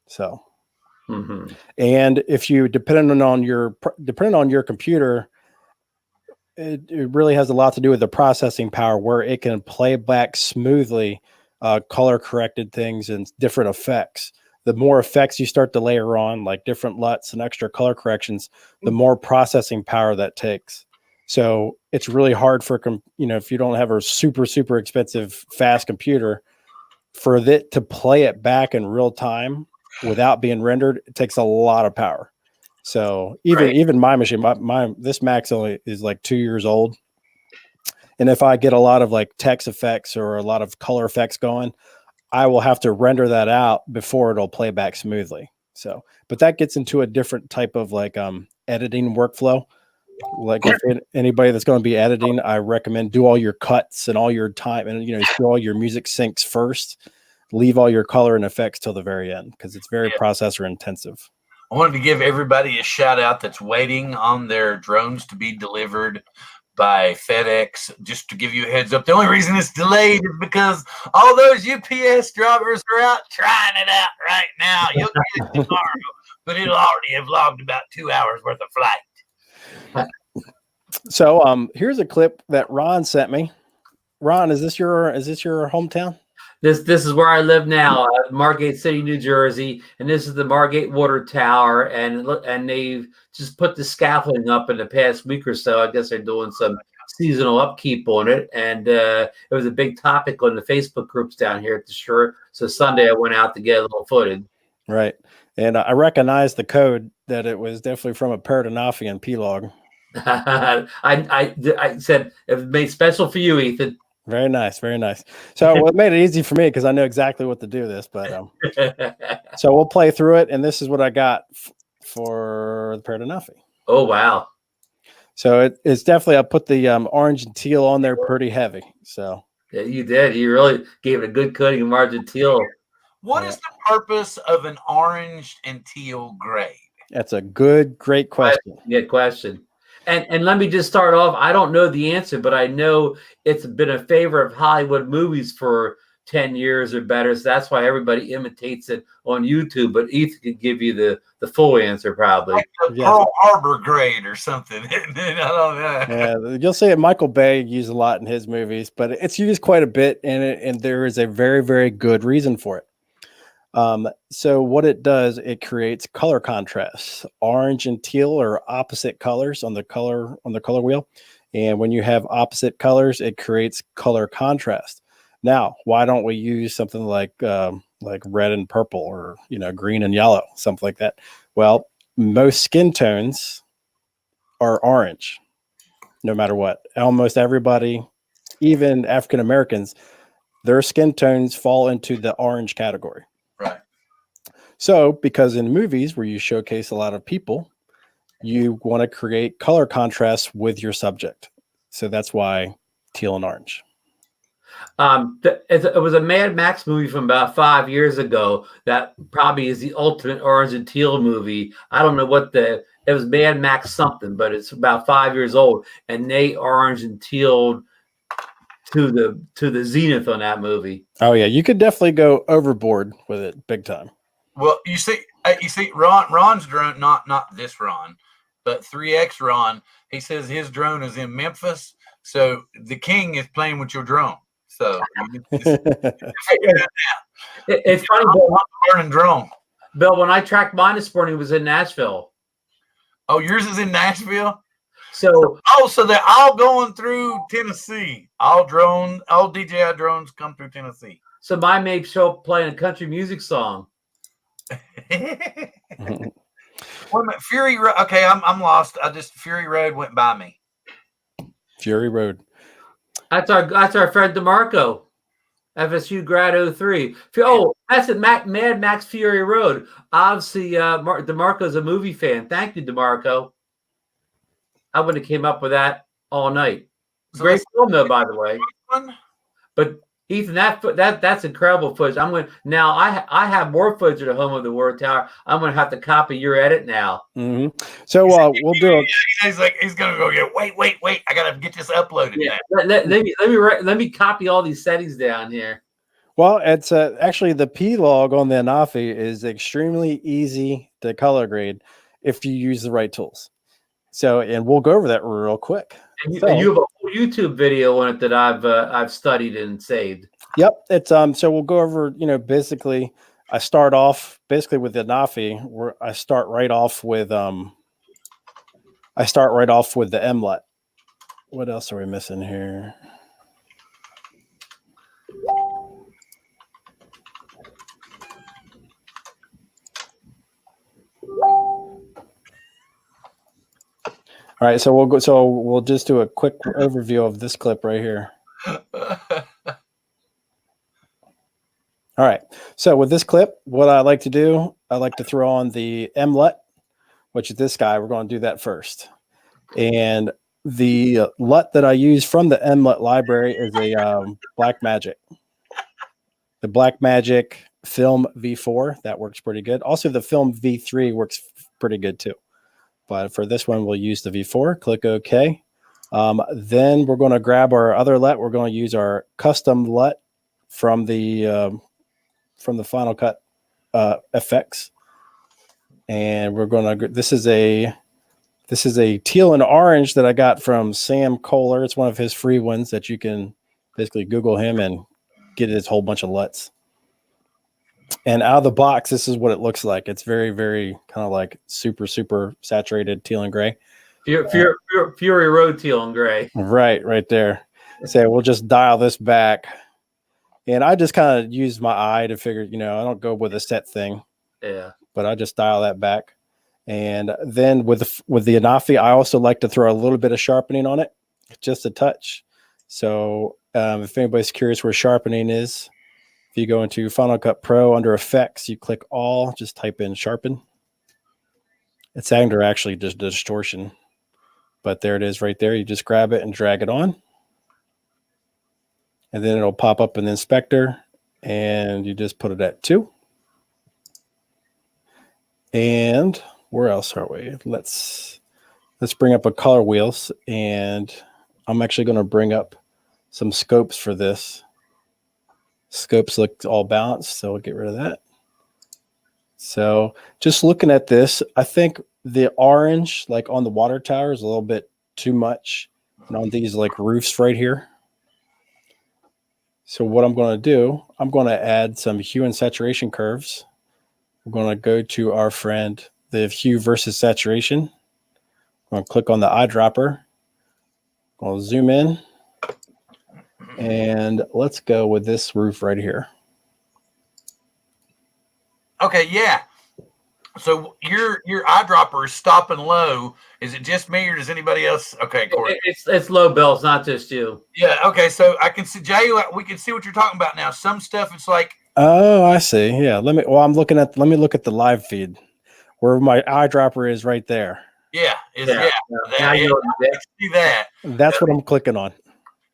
So, and if you depending on your computer, it really has a lot to do with the processing power, where it can play back smoothly color corrected things and different effects. The more effects you start to layer on, like different LUTs and extra color corrections, the more processing power that takes. So it's really hard for, if you don't have a super, super expensive, fast computer, for it to play it back in real time without being rendered, it takes a lot of power. So even my machine, this Mac's only is like 2 years old. And if I get a lot of like text effects or a lot of color effects going, I will have to render that out before it'll play back smoothly. So, but that gets into a different type of like editing workflow. Like if anybody that's going to be editing, I recommend do all your cuts and all your time and do all your music syncs first leave all your color and effects till the very end because it's very processor intensive. I wanted to give everybody a shout out that's waiting on their drones to be delivered by FedEx. Just to give you a heads up, the only reason it's delayed is because all those UPS drivers are out trying it out right now. You'll get it tomorrow, but it'll already have logged about 2 hours worth of flight. So here's a clip that Ron sent me. Ron, is this your hometown? This is where I live now, Margate City, New Jersey, and this is the Margate Water Tower, and they've just put the scaffolding up in the past week or so. I guess they're doing some seasonal upkeep on it, and it was a big topic on the Facebook groups down here at the shore. So Sunday I went out to get a little footage. Right, and I recognized the code that it was definitely from a Paradenofian P-log. I said it was made special for you, Ethan. Very nice, very nice. So it made it easy for me because I know exactly what to do this. But so we'll play through it, and this is what I got for the Paradenofi. Oh wow! So it's definitely I put the orange and teal on there pretty heavy. So yeah, you did. You really gave it a good coating of orange and teal. What is the purpose of an orange and teal grade? That's a great question. Good question. And let me just start off. I don't know the answer, but I know it's been a favorite of Hollywood movies for 10 years or better. So that's why everybody imitates it on YouTube. But Ethan could give you the full answer probably. Like the Pearl Harbor grade or something. I don't know. Yeah, you'll see it. Michael Bay used a lot in his movies, but it's used quite a bit in it, and there is a very, very good reason for it. So what it does, it creates color contrasts. Orange and teal are opposite colors on the color wheel. And when you have opposite colors, it creates color contrast. Now, why don't we use something like red and purple or, green and yellow, something like that? Well, most skin tones are orange, no matter what. Almost everybody, even African Americans, their skin tones fall into the orange category. Right. So, because in movies where you showcase a lot of people, you want to create color contrast with your subject. So that's why teal and orange. It was a Mad Max movie from about 5 years ago that probably is the ultimate orange and teal movie. I don't know it was Mad Max something, but it's about 5 years old, and they orange and teal to the zenith on that movie. Oh yeah, you could definitely go overboard with it big time. Well, you see, Ron's drone, not this Ron, but 3X Ron. He says his drone is in Memphis, so the king is playing with your drone. So it's funny, burning drone. Bill. When I tracked mine this morning, it was in Nashville. Oh, yours is in Nashville. So they're all going through Tennessee. All DJI drones come through Tennessee. So mine may show up playing a country music song. Wait a minute, Fury Road. Okay, I'm lost. Fury Road went by me. Fury Road. That's our friend DeMarco, FSU grad 03. Oh, that's at Mad Max Fury Road. Obviously, DeMarco's a movie fan. Thank you, DeMarco. I wouldn't have came up with that all night. So great film, though, by the way. But Ethan, that's incredible footage. Now I have more footage at the home of the Word Tower. I'm gonna have to copy your edit now. Mm-hmm. So we'll do it. He's gonna go get. Wait! I gotta get this uploaded. Yeah. Let me copy all these settings down here. Well, it's actually the P log on the Anafi is extremely easy to color grade if you use the right tools. So, and we'll go over that real quick. And you have a whole YouTube video on it that I've studied and saved. Yep, it's so we'll go over. Basically, I start off with the Anafi, where I start right off with the MLUT. What else are we missing here? All right, so we'll just do a quick overview of this clip right here. All right, so with this clip, what I like to do, I like to throw on the MLUT, which is this guy. We're going to do that first. And the LUT that I use from the MLUT library is a Black Magic. the Blackmagic Film V4, that works pretty good. Also, the Film V3 works pretty good too. But for this one, we'll use the V4. Click OK. Then we're going to grab our other LUT. We're going to use our custom LUT from the Final Cut effects, and we're going to. This is a teal and orange that I got from Sam Kohler. It's one of his free ones that you can basically Google him and get his whole bunch of LUTs. And out of the box, this is what it looks like. It's very, very kind of like super, super saturated teal and gray. Fury Road teal and gray. Right there. So we'll just dial this back. And I just kind of use my eye to figure, I don't go with a set thing. Yeah. But I just dial that back. And then with the Anafi, I also like to throw a little bit of sharpening on it, just a touch. So if anybody's curious where sharpening is, if you go into Final Cut Pro under Effects, you click All, just type in Sharpen. It's under actually just distortion, but there it is right there. You just grab it and drag it on, and then it'll pop up in the inspector, and you just put it at 2. And where else are we? Let's bring up a color wheels, and I'm actually going to bring up some scopes for this. Scopes look all balanced, so we'll get rid of that. So just looking at this, I think the orange, like on the water tower, is a little bit too much, and on these like roofs right here. So what I'm going to do, I'm going to add some hue and saturation curves. We're going to go to our friend, the hue versus saturation. I'm going to click on the eyedropper. I'll zoom in. And let's go with this roof right here. Okay, yeah. So your eyedropper is stopping low. Is it just me or does anybody else? Okay, Corey. It's low, Bill. It's not just you. Yeah. Okay. So I can see Jay. We can see what you're talking about now. Some stuff it's like. Oh, I see. Yeah. Let me look at the live feed where my eyedropper is right there. Yeah. Yeah. I see that. That's what I'm clicking on.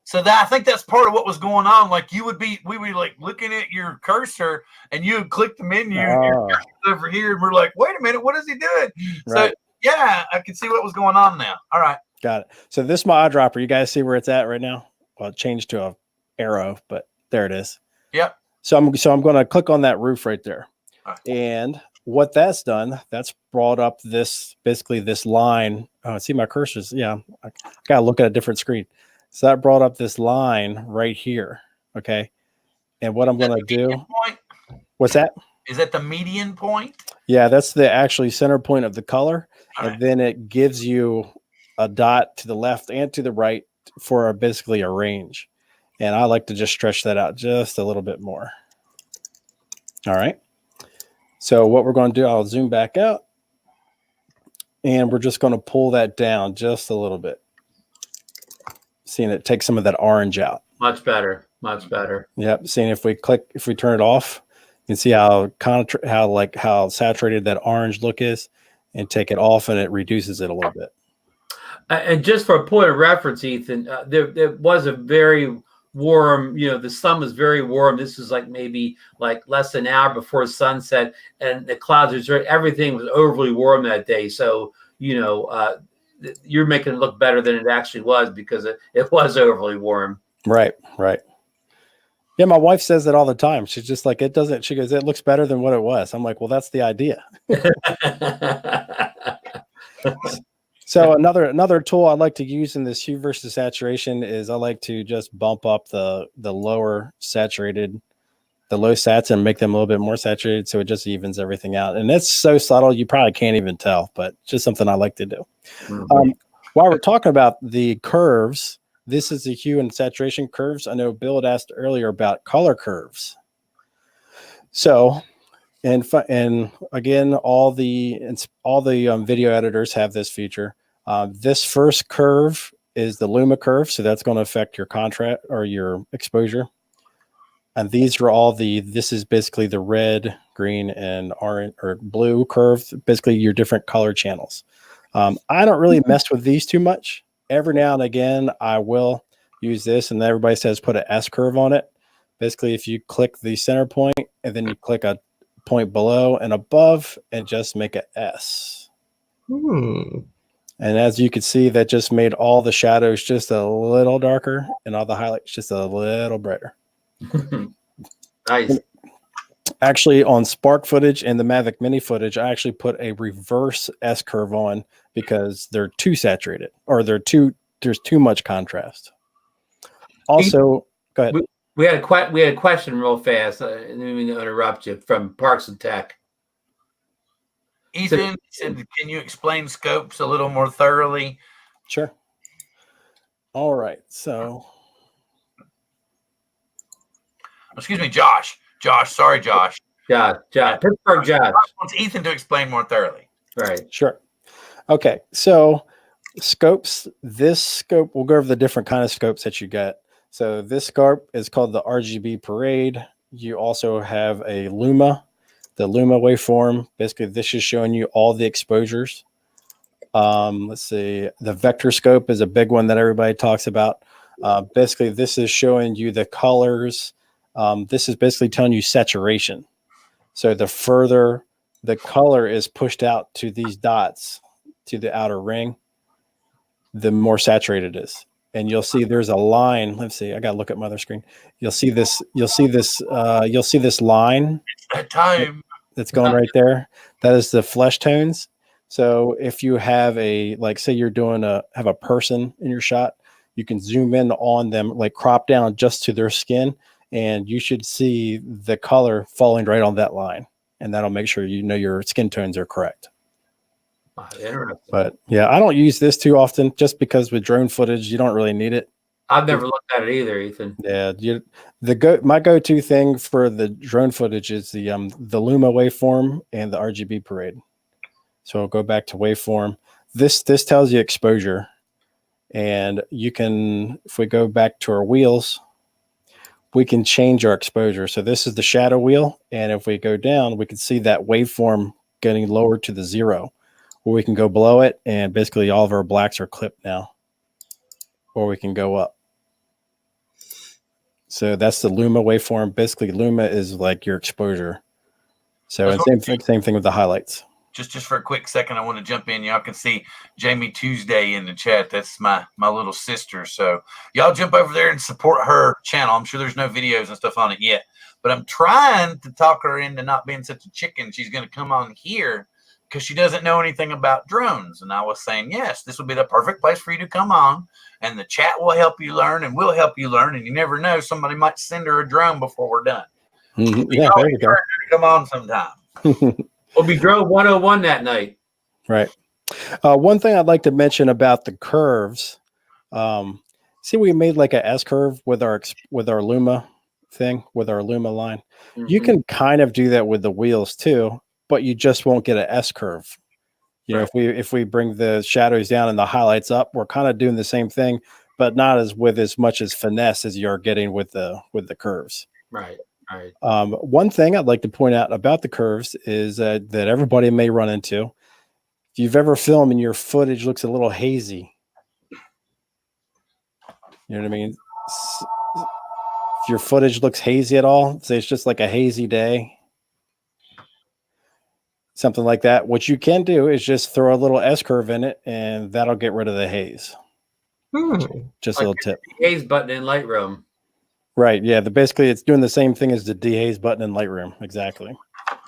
So that I think that's part of what was going on. Like we would be like looking at your cursor and you would click the menu and your cursor's over here and we're like, wait a minute, what is he doing? Right. So yeah, I can see what was going on now. All right. Got it. So this is my eyedropper. You guys see where it's at right now? Well, it changed to a arrow, but there it is. Yep. So I'm going to click on that roof right there. All right. And what that's done, that's brought up this line. Oh, see my cursors. Yeah. I got to look at a different screen. So that brought up this line right here. Okay. And what I'm going to do. Point? What's that? Is that the median point? Yeah, that's the actually center point of the color. All and right. then it gives you a dot to the left and to the right for basically a range. And I like to just stretch that out just a little bit more. All right. So what we're going to do, I'll zoom back out. And we're just going to pull that down just a little bit. Seeing it take some of that orange out. Much better. Much better. Yep. Seeing if we turn it off, you can see how saturated that orange look is, and take it off and it reduces it a little bit. And just for a point of reference, Ethan, there was a very warm, the sun was very warm. This was maybe less than an hour before sunset, and the clouds everything was overly warm that day. So, you're making it look better than it actually was because it was overly warm. Right. Yeah, my wife says that all the time. She's just like, it doesn't. She goes, it looks better than what it was. I'm like, well, that's the idea. So another tool I like to use in this hue versus saturation is I like to just bump up the low sats and make them a little bit more saturated, so it just evens everything out. And it's so subtle you probably can't even tell, but just something I like to do. Mm-hmm. While we're talking about the curves, this is the hue and saturation curves. I know Bill had asked earlier about color curves. So, and again, all the video editors have this feature. This first curve is the Luma curve, so that's going to affect your contrast or your exposure. And these are this is basically the red, green, and orange or blue curve, basically your different color channels. I don't really mess with these too much. Every now and again, I will use this, and everybody says put an S curve on it. Basically, if you click the center point and then you click a point below and above and just make an S. And as you can see, that just made all the shadows just a little darker and all the highlights just a little brighter. Nice. Actually, on Spark footage and the Mavic Mini footage, I actually put a reverse S curve on because they're too saturated, or there's too much contrast. Also, go ahead. We had a question real fast. I didn't mean to interrupt you, from Parks and Tech. Ethan said, can you explain scopes a little more thoroughly? Sure. All right. So, excuse me, Josh. Sorry, Josh. Josh. Pittsburgh Josh wants Ethan to explain more thoroughly. Right. Sure. Okay. So, scopes. This scope, we'll go over the different kind of scopes that you get. So, this scope is called the RGB Parade. You also have a Luma. The Luma waveform, basically this is showing you all the exposures. Let's see, the vector scope is a big one that everybody talks about. Basically, this is showing you the colors. This is basically telling you saturation. So the further the color is pushed out to these dots, to the outer ring, the more saturated it is. And you'll see there's a line. Let's see, I gotta look at my other screen. You'll see this line. It's that time. That's going right there. That is the flesh tones. So if you have like say you're doing have a person in your shot, you can zoom in on them, like crop down just to their skin, and you should see the color falling right on that line. And that'll make sure you know your skin tones are correct. Interesting. But yeah, I don't use this too often just because with drone footage, you don't really need it. I've never looked at it either, Ethan. Yeah, my go-to thing for the drone footage is the Luma waveform and the RGB Parade. So I'll go back to waveform. This tells you exposure, and you can, if we go back to our wheels, we can change our exposure. So this is the shadow wheel, and if we go down, we can see that waveform getting lower to the 0, or we can go below it, and basically all of our blacks are clipped now, or we can go up. So that's the Luma waveform. Basically, Luma is like your exposure. So and same thing with the highlights. Just for a quick second, I want to jump in. Y'all can see Jamie Tuesday in the chat. That's my little sister. So y'all jump over there and support her channel. I'm sure there's no videos and stuff on it yet, but I'm trying to talk her into not being such a chicken. She's going to come on here because she doesn't know anything about drones. And I was saying, yes, this would be the perfect place for you to come on, and the chat will help you learn, and we'll help you learn. And you never know, somebody might send her a drone before we're done. Yeah, there you go. Come on sometime. We'll be drove 101 that night. Right. One thing I'd like to mention about the curves. See, we made like a S curve with our Luma thing, with our Luma line. Mm-hmm. You can kind of do that with the wheels too, but you just won't get an S curve. You know, if we bring the shadows down and the highlights up, we're kind of doing the same thing, but not as much as finesse as you're getting with the curves. Right. Right. One thing I'd like to point out about the curves is that everybody may run into. If you've ever filmed and your footage looks a little hazy, you know what I mean? If your footage looks hazy at all, say it's just like a hazy day, something like that, what you can do is just throw a little S curve in it, and that'll get rid of the haze. Just like a little tip. Haze button in Lightroom. Right. Yeah. Basically, it's doing the same thing as the dehaze button in Lightroom. Exactly.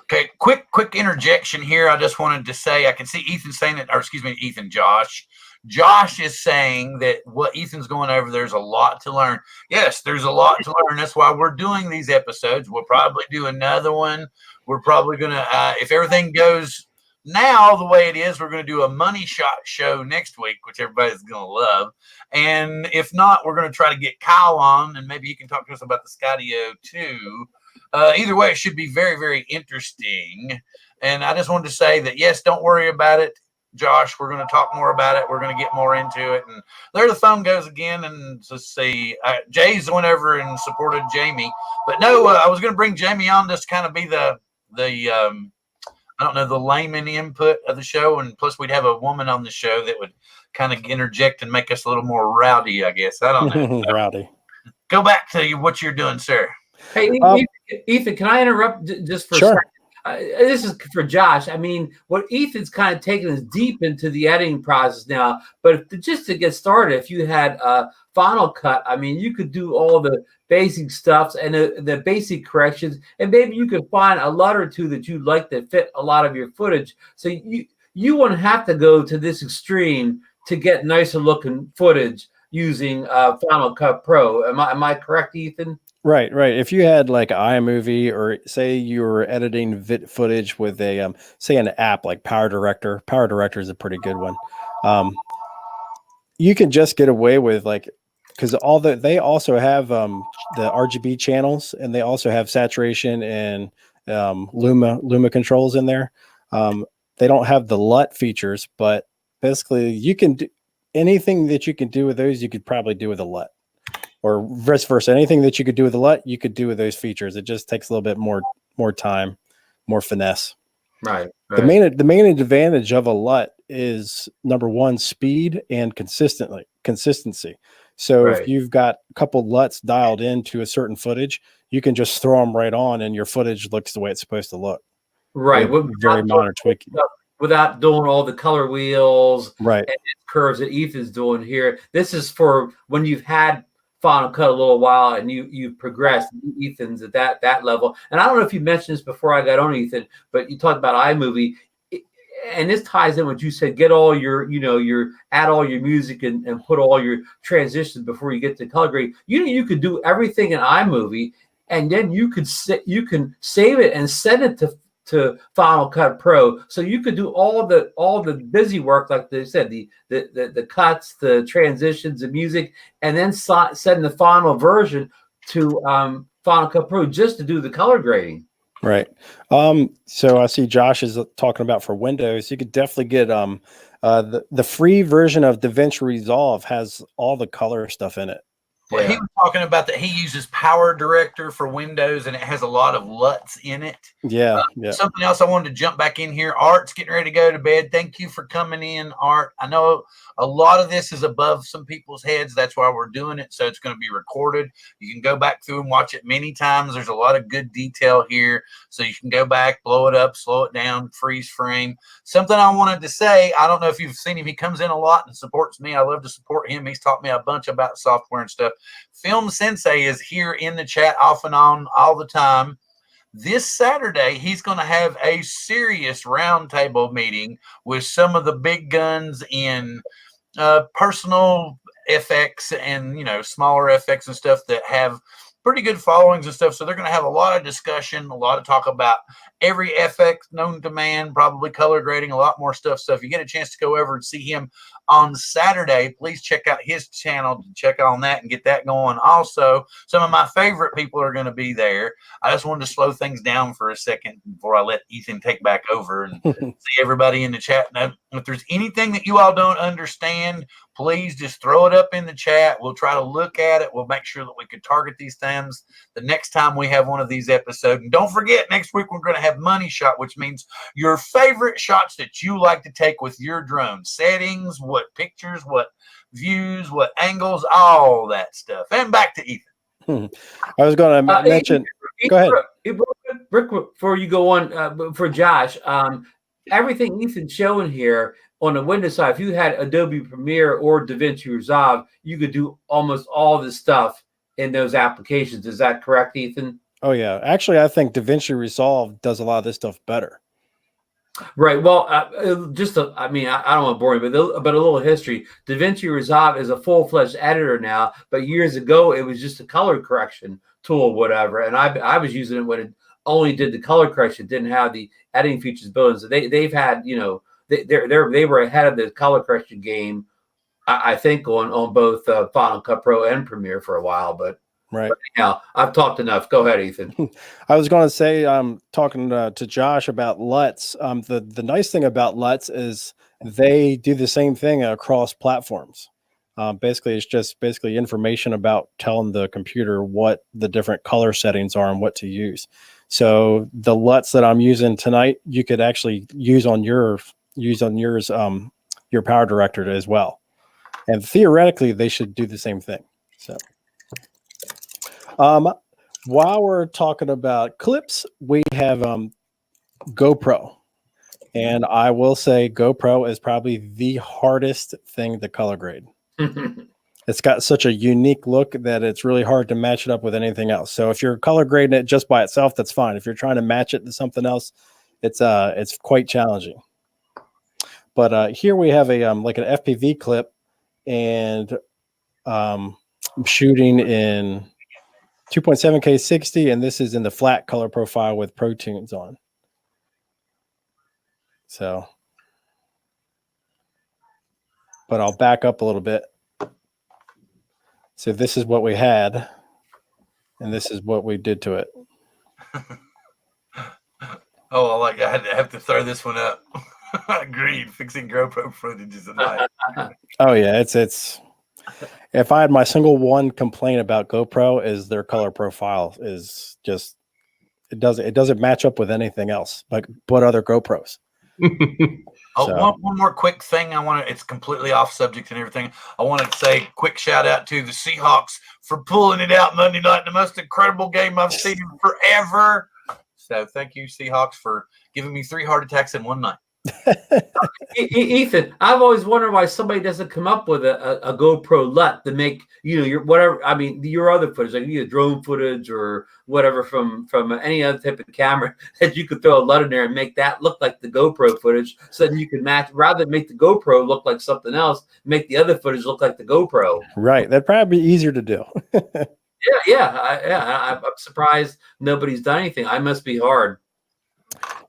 Okay. Quick interjection here. I just wanted to say, I can see Ethan saying that, or excuse me, Josh. Josh is saying that what Ethan's going over, there's a lot to learn. Yes, there's a lot to learn. That's why we're doing these episodes. We'll probably do another one. We're probably going to, if everything goes now the way it is, we're going to do a money shot show next week, which everybody's going to love. And if not, we're going to try to get Kyle on, and maybe he can talk to us about the Skydio too. Either way, it should be very, very interesting. And I just wanted to say that, yes, don't worry about it, Josh. We're going to talk more about it. We're going to get more into it. And there the phone goes again. And let's see, Jay's went over and supported Jamie. But no, I was going to bring Jamie on just kind of be the I don't know, the layman input of the show. And plus we'd have a woman on the show that would kind of interject and make us a little more rowdy, I guess. I don't know. Rowdy. Go back to what you're doing, sir. Hey, Ethan, can I interrupt just for a Sure. second? This is for Josh. I mean, what Ethan's kind of taken us deep into the editing process now. But just to get started, if you had Final Cut, I mean, you could do all the basic stuffs and the basic corrections, and maybe you could find a LUT or two that you'd like to fit a lot of your footage. So you wouldn't have to go to this extreme to get nicer looking footage using Final Cut Pro. Am I correct, Ethan? Right. If you had like iMovie, or say you were editing footage with a say an app like Power Director. Power Director is a pretty good one. You can just get away with like, because they also have the RGB channels, and they also have saturation and luma controls in there. They don't have the LUT features, but basically you can do anything that you can do with those. You could probably do with a LUT. Or vice versa. Anything that you could do with a LUT, you could do with those features. It just takes a little bit more time, more finesse. Right. The main advantage of a LUT is, number one, speed and consistency. So if you've got a couple LUTs dialed into a certain footage, you can just throw them right on, and your footage looks the way it's supposed to look. Right. Very minor tweaking. Without doing all the color wheels, right, and curves that Ethan's doing here. This is for when you've had Final Cut a little while and you've progressed. Ethan's at that level. And I don't know if you mentioned this before I got on, Ethan, but you talked about iMovie, and this ties in what you said. Get all your add all your music and put all your transitions before you get to color grade. You could do everything in iMovie, and then you can save it and send it to Final Cut Pro, so you could do all the busy work, like they said, the cuts, the transitions, the music, and then send the final version to Final Cut Pro just to do the color grading. Right. So I see Josh is talking about for Windows. You could definitely get the free version of DaVinci Resolve has all the color stuff in it. Well, he was talking about that he uses Power Director for Windows, and it has a lot of LUTs in it. Yeah. Something else I wanted to jump back in here. Art's getting ready to go to bed. Thank you for coming in, Art. I know a lot of this is above some people's heads. That's why we're doing it. So it's going to be recorded. You can go back through and watch it many times. There's a lot of good detail here. So you can go back, blow it up, slow it down, freeze frame. Something I wanted to say, I don't know if you've seen him. He comes in a lot and supports me. I love to support him. He's taught me a bunch about software and stuff. Film Sensei is here in the chat off and on all the time. This Saturday, he's going to have a serious roundtable meeting with some of the big guns in personal FX and, smaller FX and stuff that have pretty good followings and stuff. So they're going to have a lot of discussion, a lot of talk about every FX known to man, probably color grading, a lot more stuff. So if you get a chance to go over and see him on Saturday, please check out his channel to check on that and get that going. Also, some of my favorite people are going to be there. I just wanted to slow things down for a second before I let Ethan take back over and see everybody in the chat. Now, if there's anything that you all don't understand, please just throw it up in the chat. We'll try to look at it. We'll make sure that we can target these things the next time we have one of these episodes. And don't forget, next week we're going to have Money Shot, which means your favorite shots that you like to take with your drone. Settings, what pictures, what views, what angles, all that stuff. And back to Ethan. I was going to mention. Go ahead. Rick, before you go on, for Josh, everything Ethan's showing here on the Windows side, if you had Adobe Premiere or DaVinci Resolve, you could do almost all this stuff in those applications. Is that correct, Ethan? Oh, yeah. Actually, I think DaVinci Resolve does a lot of this stuff better. Right. Well, I don't want to bore you, but a little history. DaVinci Resolve is a full-fledged editor now, but years ago it was just a color correction tool, whatever. And I was using it when it only did the color correction, didn't have the editing features built in. So they've had, they were ahead of the color correction game, I think, on both Final Cut Pro and Premiere for a while. But right now, I've talked enough. Go ahead, Ethan. I was going to say, talking to Josh about LUTs. The nice thing about LUTs is they do the same thing across platforms. Basically, it's just information about telling the computer what the different color settings are and what to use. So the LUTs that I'm using tonight, you could actually use on yours, your Power Director as well. And theoretically, they should do the same thing. So, while we're talking about clips, we have GoPro. And I will say GoPro is probably the hardest thing to color grade. It's got such a unique look that it's really hard to match it up with anything else. So if you're color grading it just by itself, that's fine. If you're trying to match it to something else, it's quite challenging. But here we have a like an FPV clip, and I'm shooting in 2.7K 60, and this is in the flat color profile with Pro Tunes on. So, but I'll back up a little bit. So this is what we had, and this is what we did to it. Oh, I have to throw this one up. Agreed. Fixing GoPro footage is a night. Oh yeah, it's. If I had my single one complaint about GoPro is their color profile is just it doesn't match up with anything else, like but other GoPros. One more quick thing. It's completely off subject and everything. I want to say quick shout out to the Seahawks for pulling it out Monday night. The most incredible game I've seen in forever. So thank you, Seahawks, for giving me 3 heart attacks in one night. Ethan, I've always wondered why somebody doesn't come up with a GoPro LUT to make your whatever. I mean, your other footage, like either drone footage or whatever from any other type of camera that you could throw a LUT in there and make that look like the GoPro footage, so that you can match rather than make the GoPro look like something else, make the other footage look like the GoPro. Right, that'd probably be easier to do. I'm surprised nobody's done anything. I must be hard.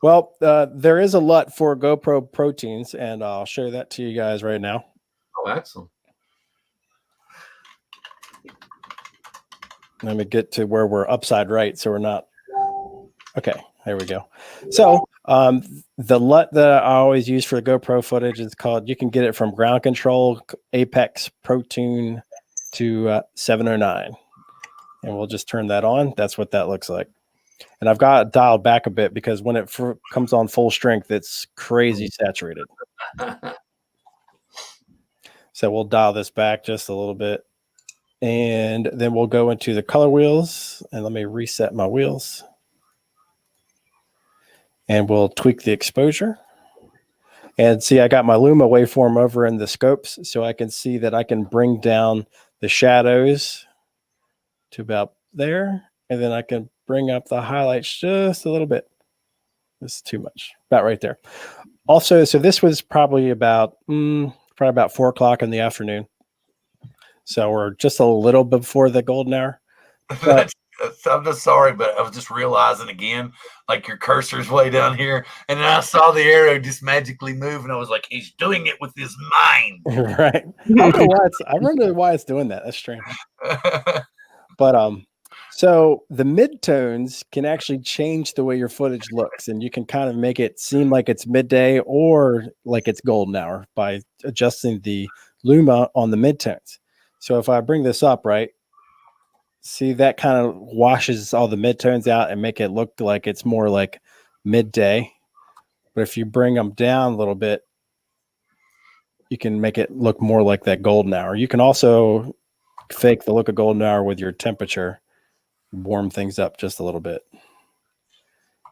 Well, there is a LUT for GoPro Pro Tunes, and I'll show that to you guys right now. Oh, excellent. Let me get to where we're upside right, so we're not. Okay, there we go. So the LUT that I always use for the GoPro footage is called, you can get it from Ground Control Apex Pro Tune to 709. And we'll just turn that on. That's what that looks like. And I've got it dialed back a bit because when it comes on full strength, it's crazy saturated. So we'll dial this back just a little bit. And then we'll go into the color wheels. And let me reset my wheels. And we'll tweak the exposure. And see, I got my Luma waveform over in the scopes, so I can see that I can bring down the shadows to about there. And then I can bring up the highlights just a little bit. This is too much. About right there. Also, so this was probably about 4 o'clock in the afternoon. So we're just a little before the golden hour. But, I'm just sorry, but I was just realizing again, like your cursor's way down here, and then I saw the arrow just magically move, and I was like, he's doing it with his mind. Right. I wonder why it's doing that. That's strange. But so the midtones can actually change the way your footage looks, and you can kind of make it seem like it's midday or like it's golden hour by adjusting the Luma on the midtones. So if I bring this up, right, see that kind of washes all the midtones out and make it look like it's more like midday. But if you bring them down a little bit, you can make it look more like that golden hour. You can also fake the look of golden hour with your temperature, warm things up just a little bit.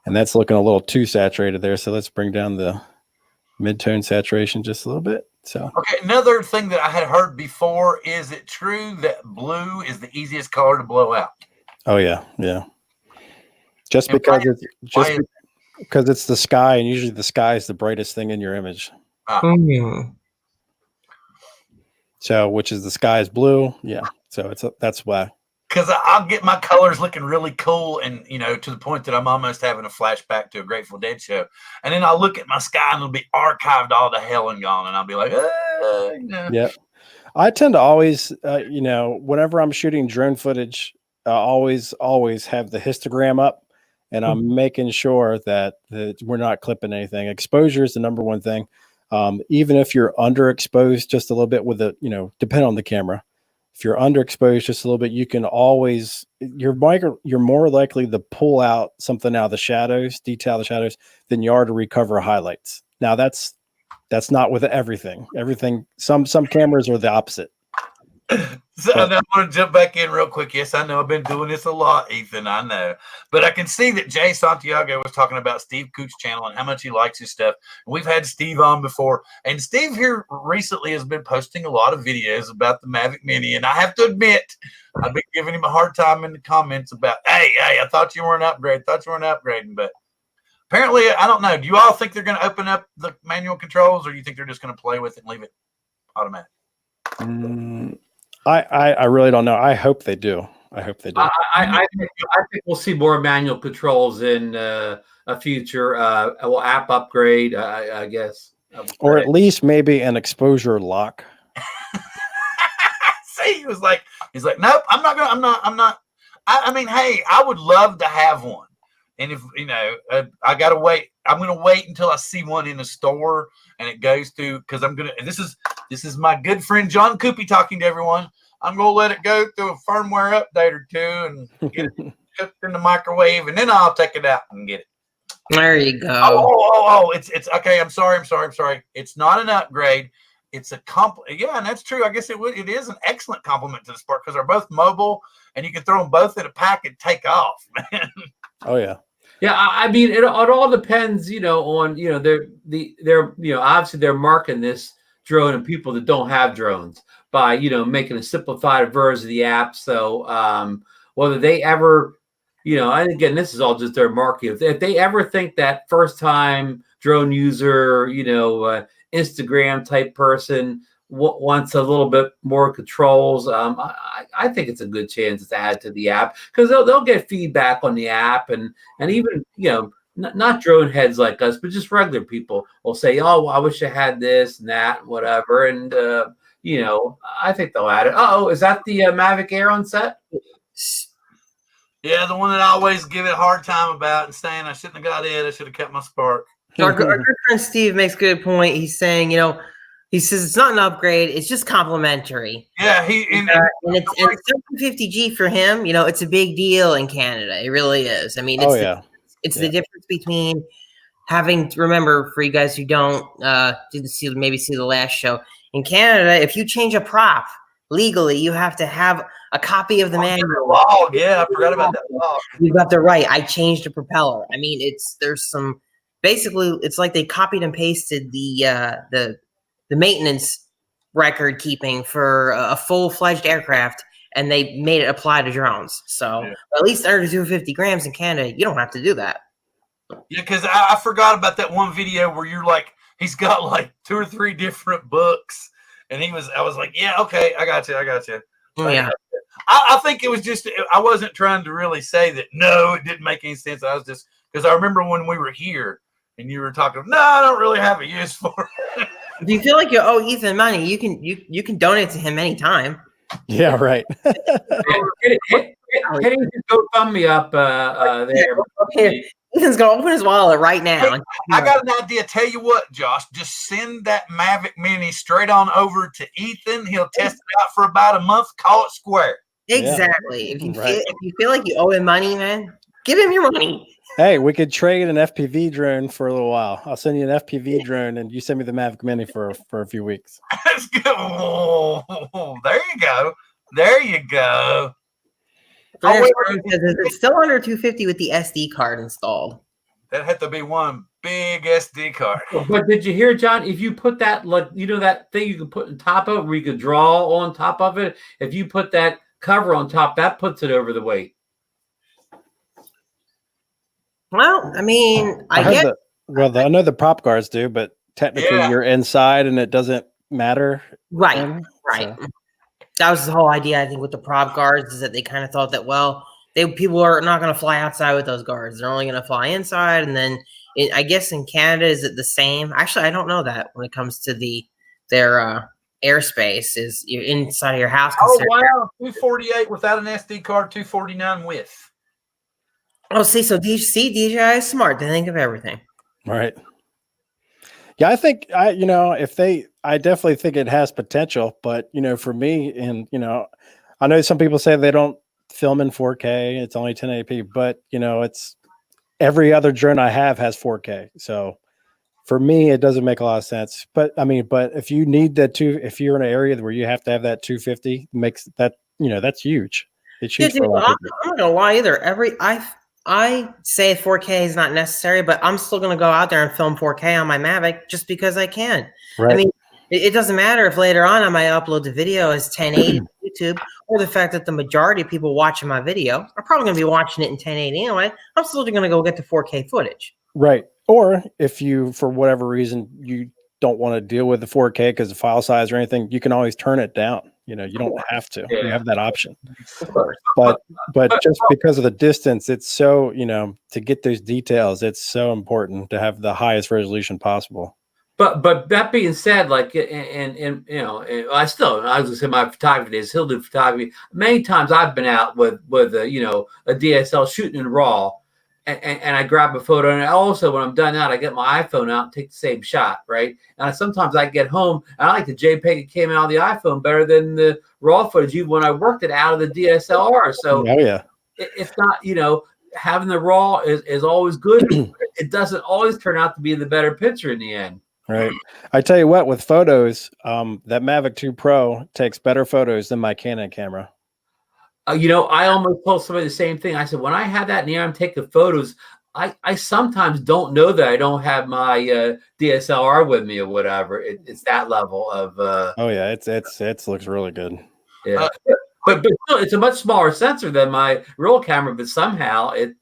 And that's looking a little too saturated there. So let's bring down the mid-tone saturation just a little bit. So okay, another thing that I had heard before, is it true that blue is the easiest color to blow out? Oh yeah, yeah. Just because it's the sky, and usually the sky is the brightest thing in your image. So which is the sky is blue, yeah. So that's why. Because I'll get my colors looking really cool, and to the point that I'm almost having a flashback to a Grateful Dead show. And then I'll look at my sky and it'll be archived all to hell and gone, and I'll be like, Yeah. I tend to always, whenever I'm shooting drone footage, I always have the histogram up, and I'm making sure that we're not clipping anything. Exposure is the number one thing. Even if you're underexposed just a little bit with depend on the camera. If you're underexposed just a little bit, you can always, you're more likely to pull out something out of the shadows, detail the shadows, than you are to recover highlights. Now that's not with everything. Some cameras are the opposite. So I want to jump back in real quick. Yes, I know I've been doing this a lot, Ethan. I know, but I can see that Jay Santiago was talking about Steve Cooch's channel and how much he likes his stuff. We've had Steve on before, and Steve here recently has been posting a lot of videos about the Mavic Mini. And I have to admit, I've been giving him a hard time in the comments about, hey, I thought you weren't upgrading, but apparently, I don't know. Do you all think they're going to open up the manual controls, or do you think they're just going to play with it and leave it automatic? I really don't know. I hope they do. I I think we'll see more manual controls in a future app upgrade, I guess. Or at least maybe an exposure lock. See, he's like, nope, I'm not. I mean, hey, I would love to have one. And if, I got to wait, I'm going to wait until I see one in the store and it goes to, because I'm going to, this is my good friend John Cuppi talking to everyone. I'm going to let it go through a firmware update or two and get it cooked in the microwave, and then I'll take it out and get it. There you go. Oh, it's okay. I'm sorry. It's not an upgrade. It's a compliment. Yeah, and that's true. I guess it is an excellent compliment to the Spark because they're both mobile and you can throw them both in a pack and take off, man. Oh yeah. Yeah, I mean, it all depends, on, they're obviously they're marketing this drone and people that don't have drones by, making a simplified version of the app. So whether they ever, and again, this is all just their marketing. If they ever think that first time drone user, Instagram type person wants a little bit more controls, I think it's a good chance to add to the app because they'll get feedback on the app and even not drone heads like us, but just regular people will say, "Oh, I wish I had this and that, whatever." And I think they'll add it. Oh, is that the Mavic Air on set? Yeah, the one that I always give it a hard time about and saying I shouldn't have got it. I should have kept my Spark. Our good friend Steve makes a good point. He's saying, he says it's not an upgrade; it's just complimentary. Yeah, and it's 750G for him. It's a big deal in Canada. It really is. I mean, it's the difference between having. Remember, for you guys who don't didn't see the last show in Canada, if you change a prop legally, you have to have a copy of the manual. Oh, yeah, I forgot about that. Oh. You got the right. I changed the propeller. I mean, there's some. Basically, it's like they copied and pasted the maintenance record keeping for a full-fledged aircraft, and they made it apply to drones. So at least under 250 grams in Canada, you don't have to do that. Yeah, because I forgot about that one video where you're like, he's got like 2 or 3 different books, and I was like, yeah, okay, I got you. Oh, yeah. I think it was just, I wasn't trying to really say that, no, it didn't make any sense. I was just, because I remember when we were here, and you were talking, no, I don't really have a use for it. If you feel like you owe Ethan money, you can donate to him anytime. Yeah, right. Hitting his GoFundMe up there. Okay. Ethan's gonna open his wallet right now. Hey, I got an idea. Tell you what, Josh, just send that Mavic Mini straight on over to Ethan. He'll test it out for about a month. Call it square. Exactly. Yeah. If you feel like you owe him money, man, give him your money. Hey, we could trade an FPV drone for a little while. I'll send you an FPV drone, and you send me the Mavic Mini for a few weeks. That's good. Oh, there you go. There you go. It's still under 250 with the SD card installed. That had to be one big SD card. But did you hear, John? If you put that, that thing you can put on top of it, where you could draw on top of it. If you put that cover on top, that puts it over the weight. Well, I mean, I know the prop guards do, but technically you're inside and it doesn't matter. Right. So. That was the whole idea, I think, with the prop guards, is that they kind of thought that, people are not going to fly outside with those guards. They're only going to fly inside. And then I guess in Canada, is it the same? Actually, I don't know that when it comes to their airspace. Is you're inside of your house. Oh, wow. 248 without an SD card, 249 with. Oh, so DJI is smart. They think of everything. Right. Yeah, I think I definitely think it has potential, but for me, and I know some people say they don't film in 4K, it's only 1080p, but it's every other drone I have has 4K. So For me, it doesn't make a lot of sense. But I mean, but if you need that if you're in an area where you have to have that 250, makes that, that's huge. It shoots for a lot of people. I'm not gonna lie either. I say 4K is not necessary, but I'm still gonna go out there and film 4K on my Mavic just because I can. Right. I mean, it doesn't matter if later on I might upload the video as 1080 to YouTube, or the fact that the majority of people watching my video are probably gonna be watching it in 1080 anyway. I'm still gonna go get the 4K footage. Right. Or if you, for whatever reason, you don't want to deal with the 4K because of file size or anything, you can always turn it down. You don't have to. Yeah. You have that option. Of course. But just because of the distance, it's so, to get those details, it's so important to have the highest resolution possible. But that being said, like, and I was gonna say my photography days. He'll do photography. Many times I've been out with a DSL shooting in RAW, and I grab a photo. And also when I'm done out, I get my iPhone out and take the same shot, right? And sometimes I get home and I like the JPEG that came out of the iPhone better than the RAW footage, even when I worked it out of the DSLR. So it's not, having the RAW is always good. It doesn't always turn out to be the better picture in the end. Right. I tell you what, with photos, that Mavic 2 Pro takes better photos than my Canon camera. I almost told somebody the same thing. I said, when I have that in the air, I'm taking photos. I sometimes don't know that I don't have my DSLR with me or whatever. It's that level of. Oh yeah, it looks really good. Yeah, but still, it's a much smaller sensor than my real camera. But somehow it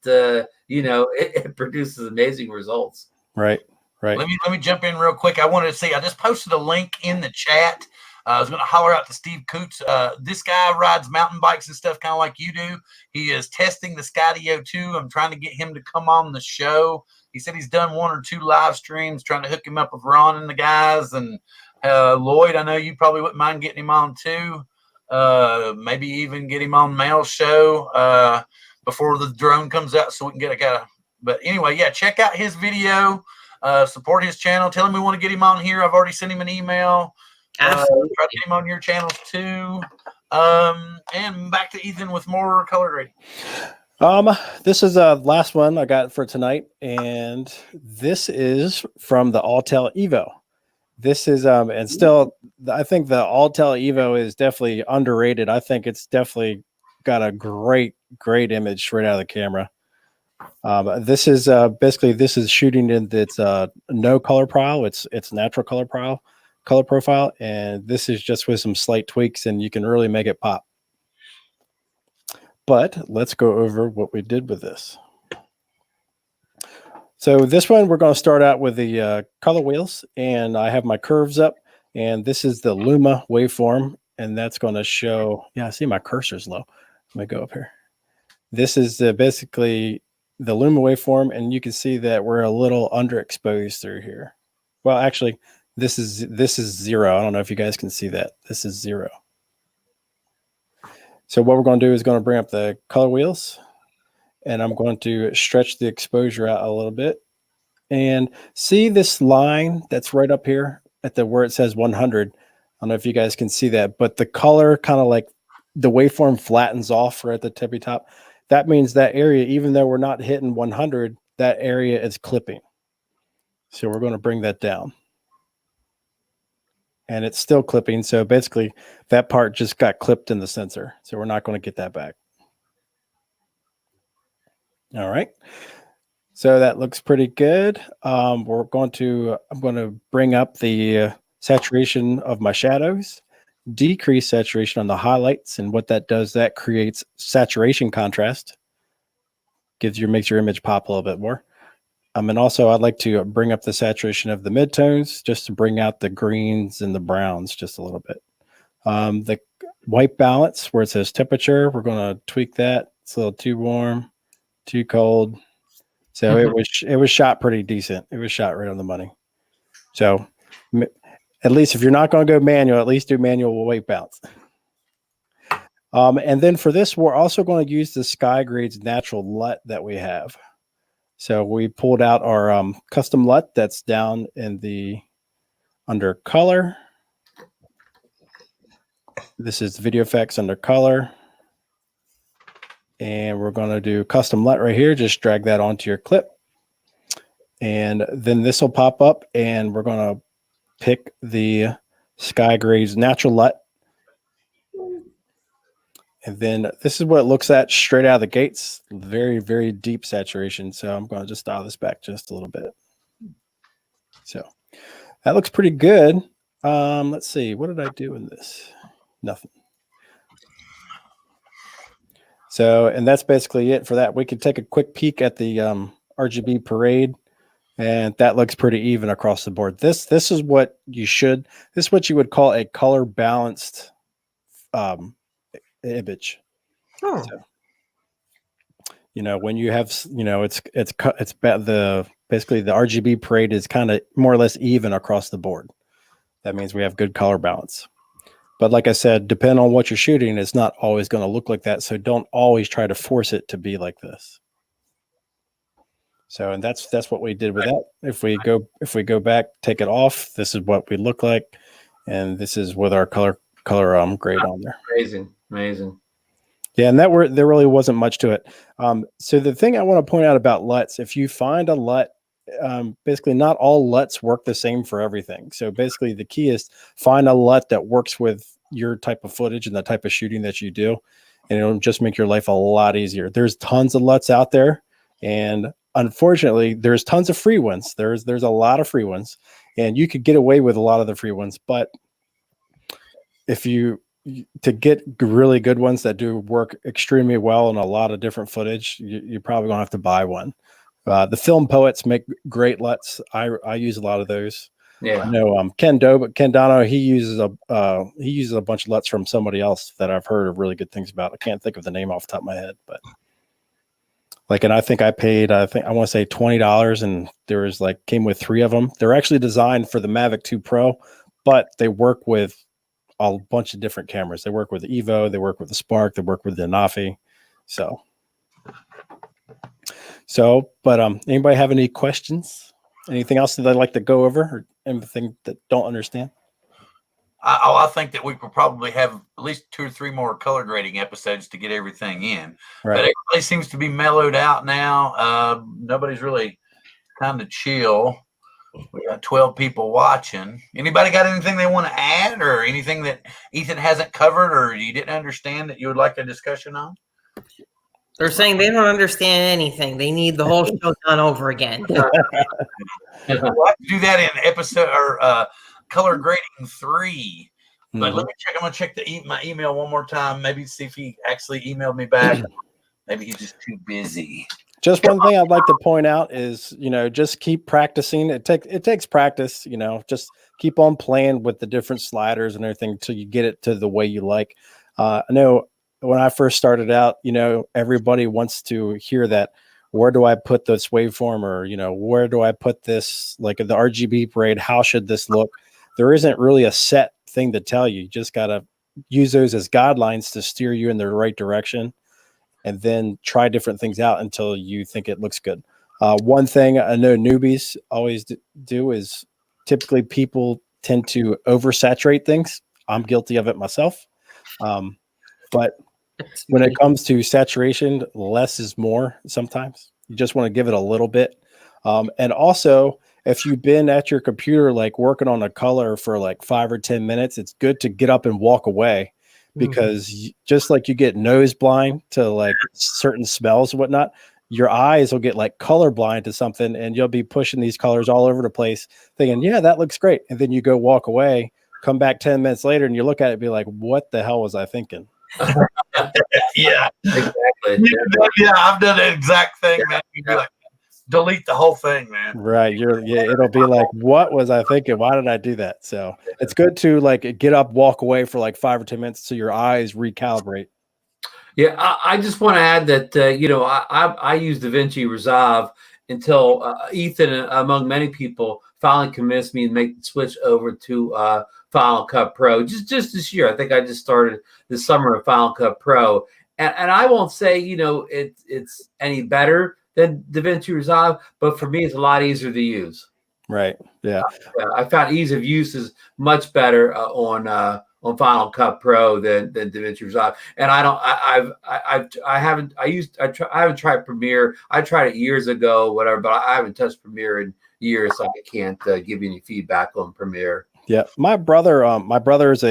produces amazing results. Right. Right. Let me jump in real quick. I wanted to say I just posted a link in the chat. I was going to holler out to Steve Coots. This guy rides mountain bikes and stuff kind of like you do. He is testing the Skydio 2. I'm trying to get him to come on the show. He said he's done 1 or 2 live streams, trying to hook him up with Ron and the guys. And Lloyd, I know you probably wouldn't mind getting him on too. Maybe even get him on Mail's show before the drone comes out so we can get a guy. But anyway, yeah, check out his video. Support his channel. Tell him we want to get him on here. I've already sent him an email. Try to get him on your channels too. And back to Ethan with more color grading. This is the last one I got for tonight, and this is from the Autel Evo. This is and still, I think the Autel Evo is definitely underrated. I think it's definitely got a great image straight out of the camera. This is basically, this is shooting in its no color profile. It's natural color profile, and this is just with some slight tweaks, and you can really make it pop. But let's go over what we did with this. So this one, we're going to start out with the color wheels, and I have my curves up, and this is the Luma waveform, and that's going to show. Yeah, I see my cursor's low. Let me go up here. This is basically the Luma waveform, and you can see that we're a little underexposed through here. Well, actually, this is 0. I don't know if you guys can see that. This is 0. So what we're going to do is going to bring up the color wheels, and I'm going to stretch the exposure out a little bit. And see this line that's right up here at where it says 100. I don't know if you guys can see that, but the color kind of like the waveform flattens off right at the tippy top. That means that area, even though we're not hitting 100, that area is clipping. So we're going to bring that down. And it's still clipping. So basically that part just got clipped in the sensor. So we're not going to get that back. All right. So that looks pretty good. I'm going to bring up the saturation of my shadows, decrease saturation on the highlights, and what that does, that creates saturation contrast, makes your image pop a little bit more. And also I'd like to bring up the saturation of the midtones just to bring out the greens and the browns just a little bit. The white balance where it says temperature, we're going to tweak that. It's a little too warm, too cold. So it was shot pretty decent. It was shot right on the money. So at least if you're not going to go manual, at least do manual white balance. And then for this, we're also going to use the Sky Grades natural LUT that we have. So we pulled out our custom LUT that's down in under color. This is video effects under color. And we're going to do custom LUT right here. Just drag that onto your clip. And then this will pop up, and we're going to pick the Sky Gray's natural LUT. And then this is what it looks at straight out of the gates. Very, very deep saturation. So I'm going to just dial this back just a little bit. So that looks pretty good. Let's see. What did I do in this? Nothing. So, and that's basically it for that. We could take a quick peek at the RGB parade, and that looks pretty even across the board. This is what you should. This is what you would call a color balanced image. Oh. So, you know, when you have, it's basically the RGB parade is kind of more or less even across the board. That means we have good color balance. But like I said, depending on what you're shooting, it's not always going to look like that. So don't always try to force it to be like this. So, and that's what we did with that. If we go back, take it off, this is what we look like, and this is with our color grade on there. Amazing. Yeah, and there really wasn't much to it. So the thing I want to point out about LUTs, if you find a LUT, basically not all LUTs work the same for everything. So basically the key is find a LUT that works with your type of footage and the type of shooting that you do, and it'll just make your life a lot easier. There's tons of LUTs out there, and unfortunately there's tons of free ones. There's a lot of free ones, and you could get away with a lot of the free ones, but to get really good ones that do work extremely well in a lot of different footage, you're probably gonna have to buy one. The Film Poets make great LUTs. I use a lot of those. Yeah. I know Ken Dono, he uses a bunch of LUTs from somebody else that I've heard really good things about. I can't think of the name off the top of my head, but and I think I paid, I want to say $20, and there was came with 3 of them. They're actually designed for the Mavic 2 Pro, but they work with a bunch of different cameras. They work with the Evo, they work with the Spark, they work with the Nafi. But anybody have any questions? Anything else that I'd like to go over, or anything that don't understand? I think that we could probably have at least 2 or 3 more color grading episodes to get everything in. Right. But everybody seems to be mellowed out now. Nobody's really kind of chill. We got 12 people watching. Anybody got anything they want to add, or anything that Ethan hasn't covered or you didn't understand that you would like a discussion on? They're saying they don't understand anything. They need the whole show done over again. We'll have to do that in episode or color grading 3. But let me check. I'm gonna check my email one more time. Maybe see if he actually emailed me back. Maybe he's just too busy. Just one thing I'd like to point out is, just keep practicing. It takes practice. Just keep on playing with the different sliders and everything until you get it to the way you like. I know when I first started out, everybody wants to hear that. Where do I put this waveform, or where do I put this, like the RGB parade? How should this look? There isn't really a set thing to tell you. You just gotta use those as guidelines to steer you in the right direction, and then try different things out until you think it looks good. One thing I know newbies always do is typically people tend to oversaturate things. I'm guilty of it myself. But when it comes to saturation, less is more sometimes. You just want to give it a little bit. And also, if you've been at your computer, working on a color for 5 or 10 minutes, it's good to get up and walk away, because just like you get nose blind to certain smells and whatnot, your eyes will get color blind to something, and you'll be pushing these colors all over the place thinking, yeah, that looks great. And then you go walk away, come back 10 minutes later, and you look at it and be like, what the hell was I thinking? Yeah, Exactly. Yeah, I've done the exact thing, man. You'd be like, delete the whole thing, man. Right. It'll be like, what was I thinking? Why did I do that? So it's good to get up, walk away for 5 or 10 minutes so your eyes recalibrate. Yeah, I just want to add that I use DaVinci Resolve until Ethan, among many people, finally convinced me to make the switch over to Final Cut Pro just this year. I think I just started this summer with Final Cut Pro, and I won't say it's any better than DaVinci Resolve, but for me it's a lot easier to use. Right. Yeah. I found ease of use is much better on on Final Cut Pro than DaVinci Resolve. And I haven't tried Premiere. I tried it years ago, whatever, but I haven't touched Premiere in years, so I can't give you any feedback on Premiere. Yeah, my brother is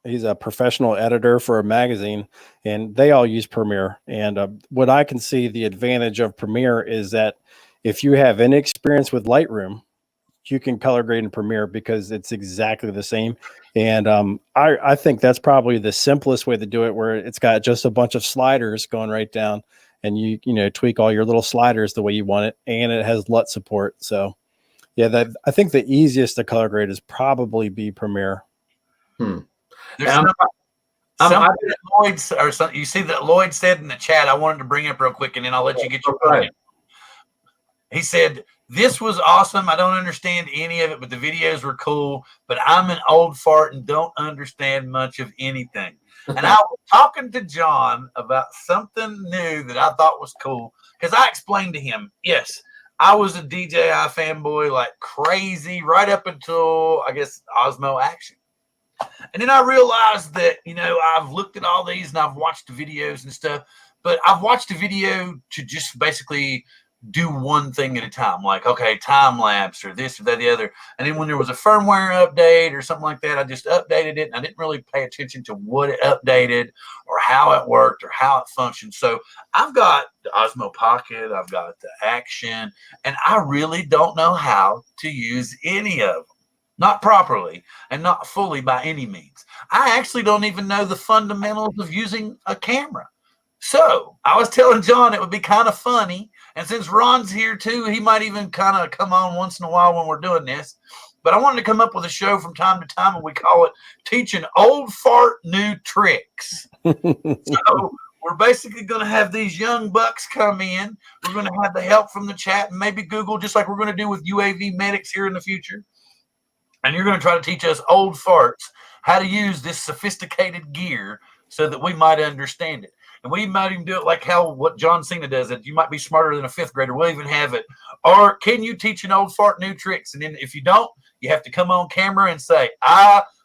he's a professional editor for a magazine, and they all use Premiere. And what I can see, the advantage of Premiere is that if you have any experience with Lightroom, you can color grade in Premiere because it's exactly the same. And I think that's probably the simplest way to do it, where it's got just a bunch of sliders going right down, and you tweak all your little sliders the way you want it, and it has LUT support. So yeah, I think the easiest to color grade is probably be Premiere. There's something that Lloyd, or something you see that Lloyd said in the chat. I wanted to bring up real quick, and then I'll let you get your point. He said, "This was awesome. I don't understand any of it, but the videos were cool. But I'm an old fart and don't understand much of anything." And I was talking to John about something new that I thought was cool, because I explained to him, yes, I was a DJI fanboy like crazy right up until, I guess, Osmo Action. And then I realized that, I've looked at all these and I've watched the videos and stuff, but I've watched a video to just basically do one thing at a time, like, okay, time lapse or this or that, the other. And then when there was a firmware update or something like that, I just updated it, and I didn't really pay attention to what it updated or how it worked or how it functioned. So I've got the Osmo Pocket, I've got the Action, and I really don't know how to use any of them. Not properly and not fully by any means. I actually don't even know the fundamentals of using a camera. So I was telling John it would be kind of funny. And since Ron's here too, he might even kind of come on once in a while when we're doing this. But I wanted to come up with a show from time to time, and we call it Teaching Old Fart New Tricks. So we're basically going to have these young bucks come in. We're going to have the help from the chat and maybe Google, just like we're going to do with UAV medics here in the future. And you're going to try to teach us old farts how to use this sophisticated gear so that we might understand it. And we might even do it like what John Cena does it. You might be smarter than a fifth grader. We'll even have it. Or can you teach an old fart new tricks? And then if you don't, you have to come on camera and say,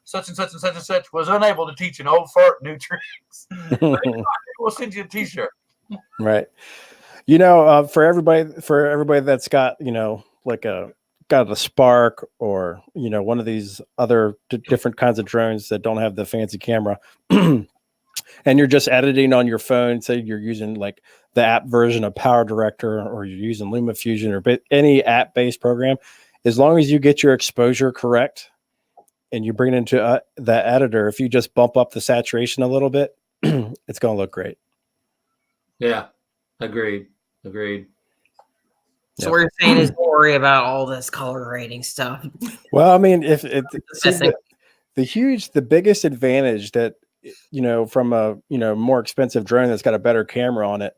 such and such and such and such was unable to teach an old fart new tricks. We'll send you a t-shirt. Right. For everybody that's got, got a Spark or, one of these other different kinds of drones that don't have the fancy camera, and you're just editing on your phone, say you're using like the app version of Power Director, or you're using LumaFusion or any app-based program, as long as you get your exposure correct and you bring it into the editor, if you just bump up the saturation a little bit, it's going to look great. Yeah, agreed. So what you're saying is don't worry about all this color grading stuff. Well, I mean, the biggest advantage that, from a, more expensive drone that's got a better camera on it,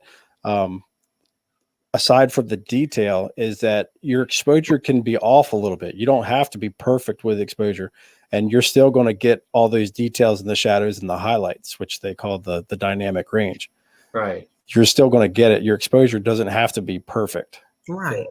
aside from the detail, is that your exposure can be off a little bit. You don't have to be perfect with exposure, and you're still going to get all those details in the shadows and the highlights, which they call the dynamic range. Right. You're still going to get it. Your exposure doesn't have to be perfect. Right.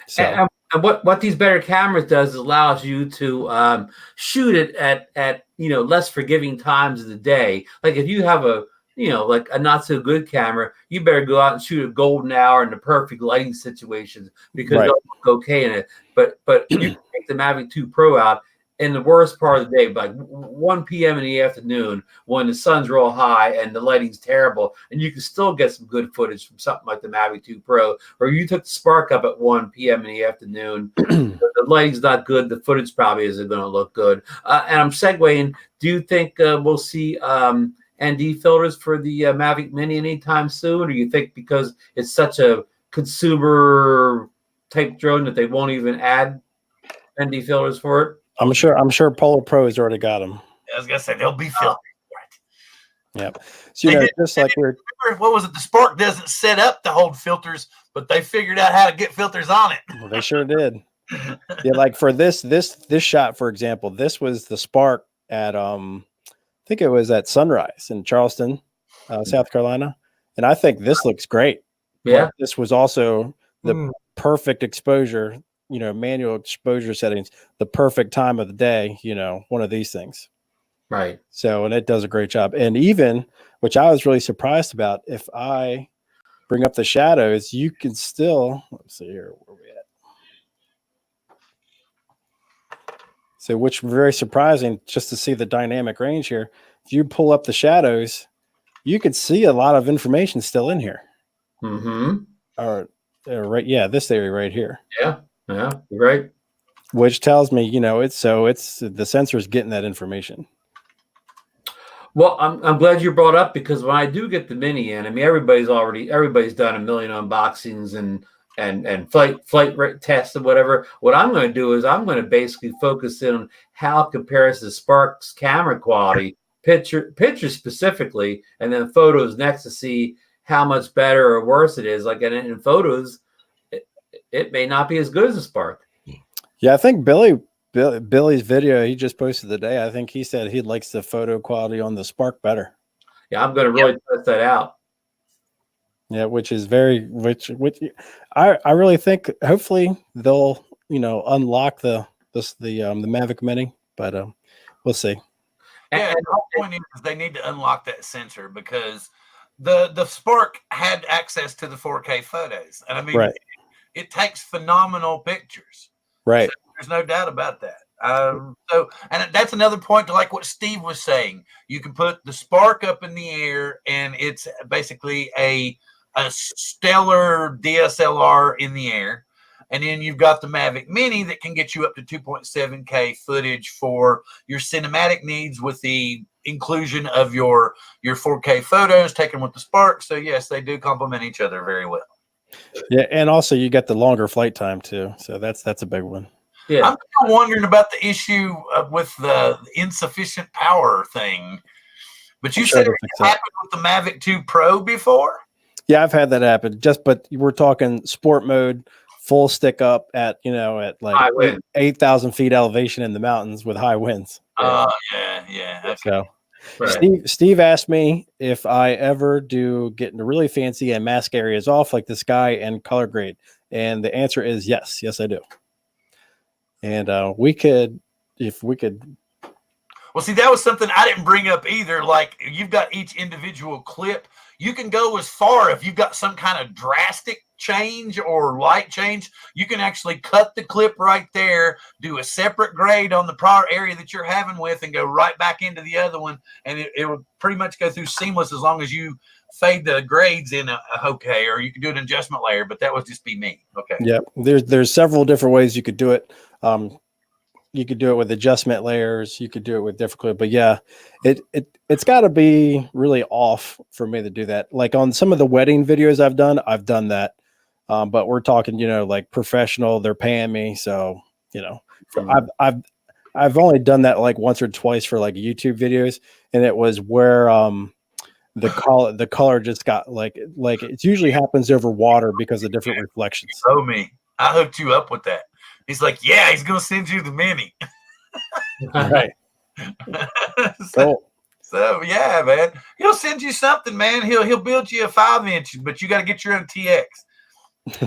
So. And what these better cameras does is allows you to shoot it at less forgiving times of the day. Like if you have a like a not so good camera, you better go out and shoot a golden hour in the perfect lighting situations, because it'll look okay in it. But you can take the Mavic 2 Pro out in the worst part of the day, like 1 p.m. in the afternoon when the sun's real high and the lighting's terrible, and you can still get some good footage from something like the Mavic 2 Pro. Or you took the Spark up at 1 p.m. in the afternoon, the lighting's not good, the footage probably isn't going to look good. And I'm segueing, do you think we'll see ND filters for the Mavic Mini anytime soon? Or you think because it's such a consumer type drone that they won't even add ND filters for it? I'm sure Polar Pro has already got them. I was gonna say they'll be filtered. Yep. So just like we're what was it? The Spark doesn't set up to hold filters, but they figured out how to get filters on it. Well, they sure did. Yeah, like for this shot, for example, this was the Spark at I think it was at Sunrise in Charleston, South Carolina, and I think this looks great. Yeah. But this was also the perfect exposure. Manual exposure settings, the perfect time of the day, one of these things. Right. So, and it does a great job. And even, which I was really surprised about, if I bring up the shadows, you can still, let's see here, where we at? So, which very surprising just to see the dynamic range here. If you pull up the shadows, you could see a lot of information still in here. Mm-hmm. Or right, yeah, this area right here. Yeah, yeah, you're right. Which tells me, it's the sensor's getting that information. Well, I'm glad you brought up, because when I do get the mini in, I mean, everybody's done a million unboxings and flight rate tests and whatever. What I'm going to do is I'm going to basically focus in on how it compares to Spark's camera quality, pictures specifically, and then photos next to see how much better or worse it is. Like in photos, it may not be as good as a Spark. Yeah, I think Billy's video he just posted today, I think he said he likes the photo quality on the Spark better. Yeah, I'm going to really test that out. Yeah, which I really think hopefully they'll unlock the Mavic Mini, but we'll see. Yeah, the whole point is they need to unlock that sensor, because the Spark had access to the 4K photos, and I mean, right. it takes phenomenal pictures. Right. So there's no doubt about that. And that's another point to like what Steve was saying. You can put the Spark up in the air, and it's basically a stellar DSLR in the air. And then you've got the Mavic Mini that can get you up to 2.7K footage for your cinematic needs, with the inclusion of your 4K photos taken with the Spark. So yes, they do complement each other very well. Yeah, and also you get the longer flight time too. So that's a big one. Yeah. I'm still wondering about the issue with the insufficient power thing. But you said it happened with the Mavic 2 Pro before? Yeah, I've had that happen. But we're talking sport mode, full stick up at like 8,000 feet elevation in the mountains with high winds. Oh, yeah. Okay. So Right. Steve asked me if I ever do get into really fancy and mask areas off like the sky and color grade. And the answer is yes. Yes, I do. And if we could. Well, see, that was something I didn't bring up either. Like, you've got each individual clip. You can go as far if you've got some kind of drastic change or light change. You can actually cut the clip right there, do a separate grade on the prior area that you're having with, and go right back into the other one. And it will pretty much go through seamless as long as you fade the grades in okay, or you can do an adjustment layer, but that would just be me. Okay. Yeah, there's several different ways you could do it. You could do it with adjustment layers. You could do it with different clip, but yeah, it's got to be really off for me to do that. Like on some of the wedding videos I've done that. But we're talking, like professional. They're paying me, so I've only done that like once or twice for like YouTube videos, and it was where the color just got like it usually happens over water because of different reflections. Oh, me, I hooked you up with that. He's like, yeah, he's gonna send you the Mini. Right. So yeah, man, he'll send you something, man. He'll build you a 5-inch, but you got to get your own TX.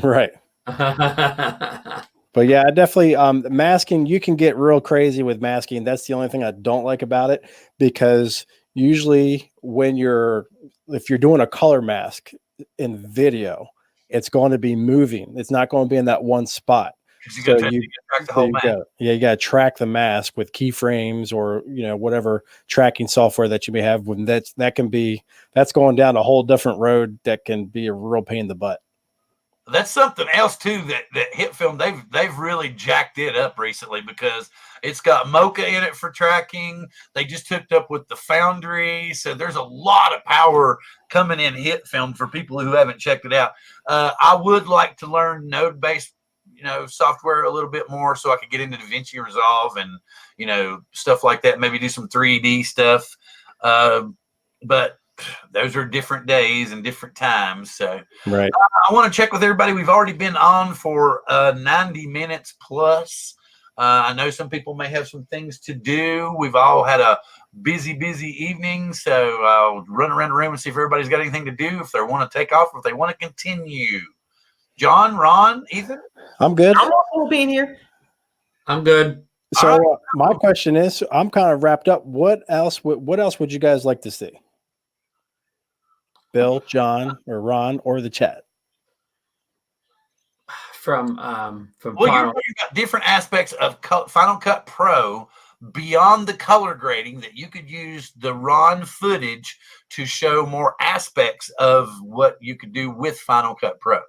Right. But yeah, I definitely masking, you can get real crazy with masking. That's the only thing I don't like about it, because usually if you're doing a color mask in video, it's going to be moving. It's not going to be in that one spot. You got to track the whole mask. You got to track the mask with keyframes or whatever tracking software that you may have. When that's going down a whole different road that can be a real pain in the butt. That's something else too that HitFilm, they've really jacked it up recently, because it's got Mocha in it for tracking. They just hooked up with the Foundry, so there's a lot of power coming in HitFilm for people who haven't checked it out. I would like to learn node-based software a little bit more, so I could get into DaVinci Resolve and stuff like that. Maybe do some 3D stuff, but those are different days and different times. So right. I want to check with everybody. We've already been on for 90 minutes plus. I know some people may have some things to do. We've all had a busy evening, so I'll run around the room and see if everybody's got anything to do, if they want to take off, or if they want to continue. John, Ron, Ethan? I'm good. I'm all being here. I'm good. So my question is, I'm kind of wrapped up. What else would you guys like to see? Bill, John, or Ron, or the chat? From Well, Final. you've got different aspects of Final Cut Pro beyond the color grading that you could use the Ron footage to show more aspects of what you could do with Final Cut Pro.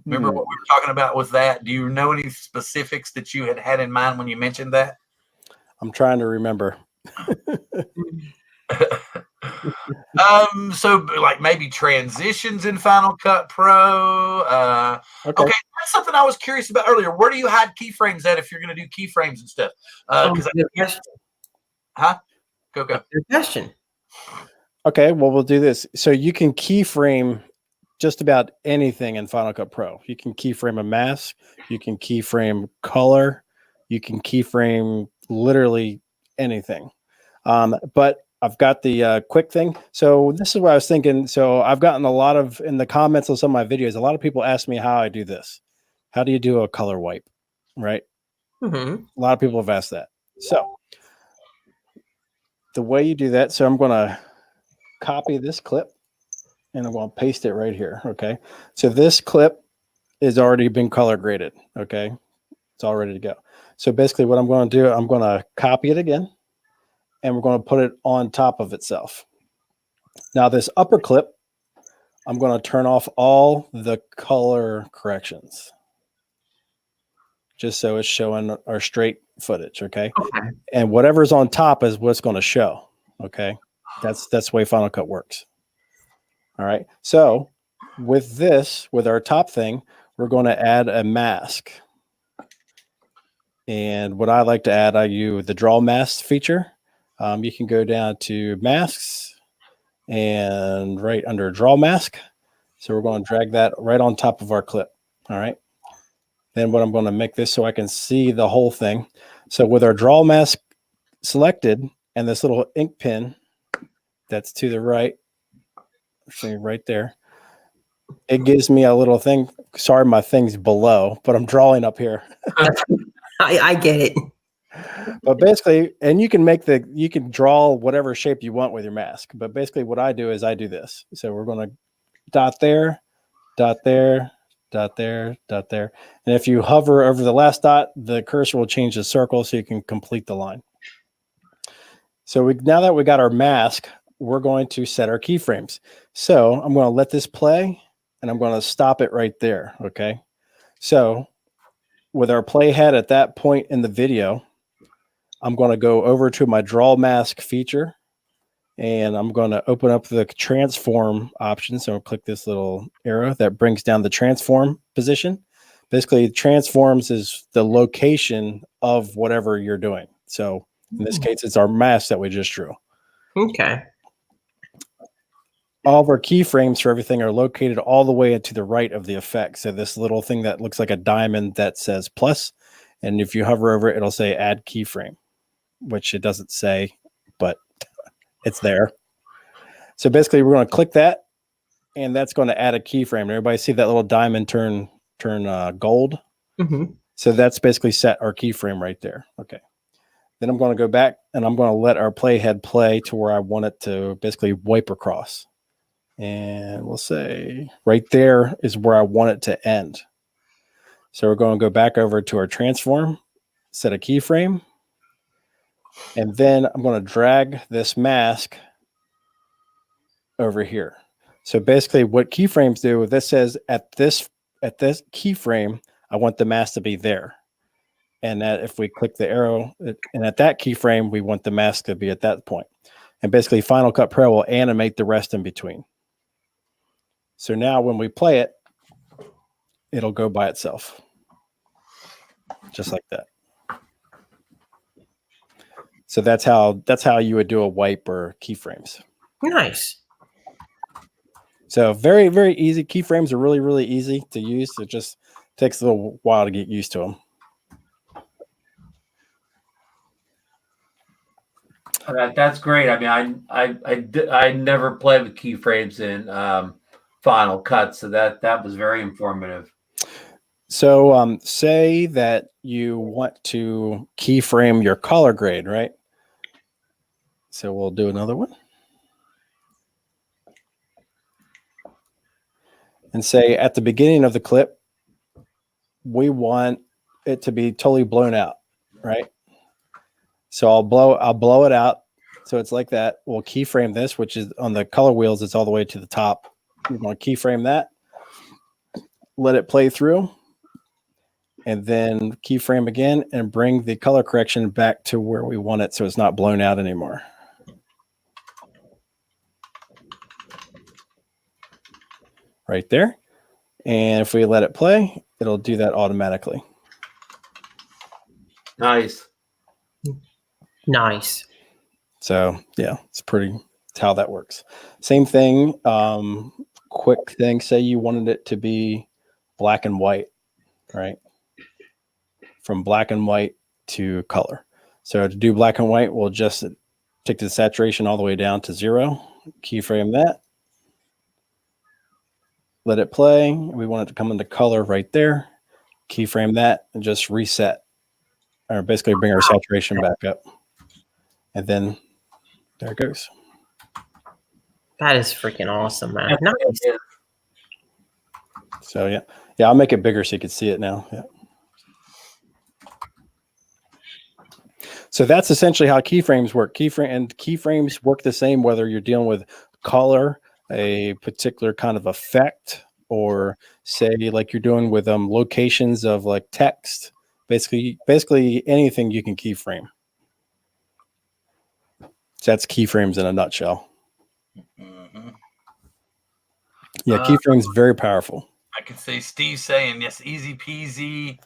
Remember what we were talking about with that? Do you know any specifics that you had in mind when you mentioned that? I'm trying to remember. So like maybe transitions in Final Cut Pro. Okay, that's something I was curious about earlier. Where do you hide keyframes at if you're going to do keyframes and stuff? Because Go. Good question. Okay, well, we'll do this. So you can keyframe just about anything in Final Cut Pro. You can keyframe a mask. You can keyframe color. You can keyframe literally anything. But I've got the quick thing. So this is what I was thinking. So I've gotten a lot of, in the comments of some of my videos, a lot of people ask me how I do this. How do you do a color wipe, right? Mm-hmm. A lot of people have asked that. So the way you do that, so I'm going to copy this clip and I'm going to paste it right here. Okay. So this clip is already been color graded. Okay. It's all ready to go. So basically what I'm going to do, I'm going to copy it again and we're going to put it on top of itself. Now this upper clip, I'm going to turn off all the color corrections just so it's showing our straight footage. Okay. And whatever's on top is what's going to show. Okay. That's the way Final Cut works. All right. So with this, with our top thing, we're going to add a mask. And what I like to add, I use the draw mask feature. You can go down to masks and right under draw mask. So we're going to drag that right on top of our clip. All right. Then what I'm going to make this so I can see the whole thing. So with our draw mask selected and this little ink pen that's to the right, see right there, it gives me a little thing. Sorry, my thing's below, but I'm drawing up here. I get it. But basically, and you can draw whatever shape you want with your mask. But basically what I do is I do this. So we're going to dot there, dot there, dot there, dot there. And if you hover over the last dot, the cursor will change the circle so you can complete the line. So now that we got our mask, we're going to set our keyframes. So I'm going to let this play and I'm going to stop it right there. Okay. So with our playhead at that point in the video, I'm going to go over to my draw mask feature and I'm going to open up the transform option. So I'll click this little arrow that brings down the transform position. Basically, transforms is the location of whatever you're doing. So in this case, it's our mask that we just drew. Okay. All of our keyframes for everything are located all the way to the right of the effect. So this little thing that looks like a diamond that says plus, and if you hover over it, it'll say add keyframe, which it doesn't say, but it's there. So basically we're going to click that and that's going to add a keyframe. Everybody see that little diamond turn gold? Mm-hmm. So that's basically set our keyframe right there. Okay. Then I'm going to go back and I'm going to let our playhead play to where I want it to basically wipe across. And we'll say right there is where I want it to end. So we're going to go back over to our transform, set a keyframe, and then I'm going to drag this mask over here. So basically what keyframes do, this says at this keyframe, I want the mask to be there. And that if we click the arrow and at that keyframe, we want the mask to be at that point. And basically Final Cut Pro will animate the rest in between. So now when we play it, it'll go by itself. Just like that. So that's how you would do a wipe or keyframes. Nice. So very, very easy. Keyframes are really, really easy to use. It just takes a little while to get used to them. That's great. I mean, I never played with keyframes in Final Cut, so that was very informative. So say that you want to keyframe your color grade, right? So we'll do another one. And say at the beginning of the clip, we want it to be totally blown out, right? So I'll blow it out. So it's like that. We'll keyframe this, which is on the color wheels. It's all the way to the top. We're going to keyframe that. Let it play through. And then keyframe again and bring the color correction back to where we want it so it's not blown out anymore. Right there. And if we let it play, it'll do that automatically. Nice. Nice. So yeah, it's how that works. Same thing. Quick thing. Say you wanted it to be black and white, right? From black and white to color. So to do black and white, we'll just take the saturation all the way down to 0. Keyframe that. Let it play. We want it to come into color right there. Keyframe that and just reset. Or basically bring our saturation back up. And then there it goes. That is freaking awesome, man. Nice. So yeah. Yeah, I'll make it bigger so you can see it now. Yeah. So that's essentially how keyframes work. Keyframes work the same whether you're dealing with color, a particular kind of effect, or say like you're doing with locations of like text. Basically anything you can keyframe. So that's keyframes in a nutshell. Mm-hmm. Yeah, keyframes very powerful. I can see Steve saying yes, easy peasy.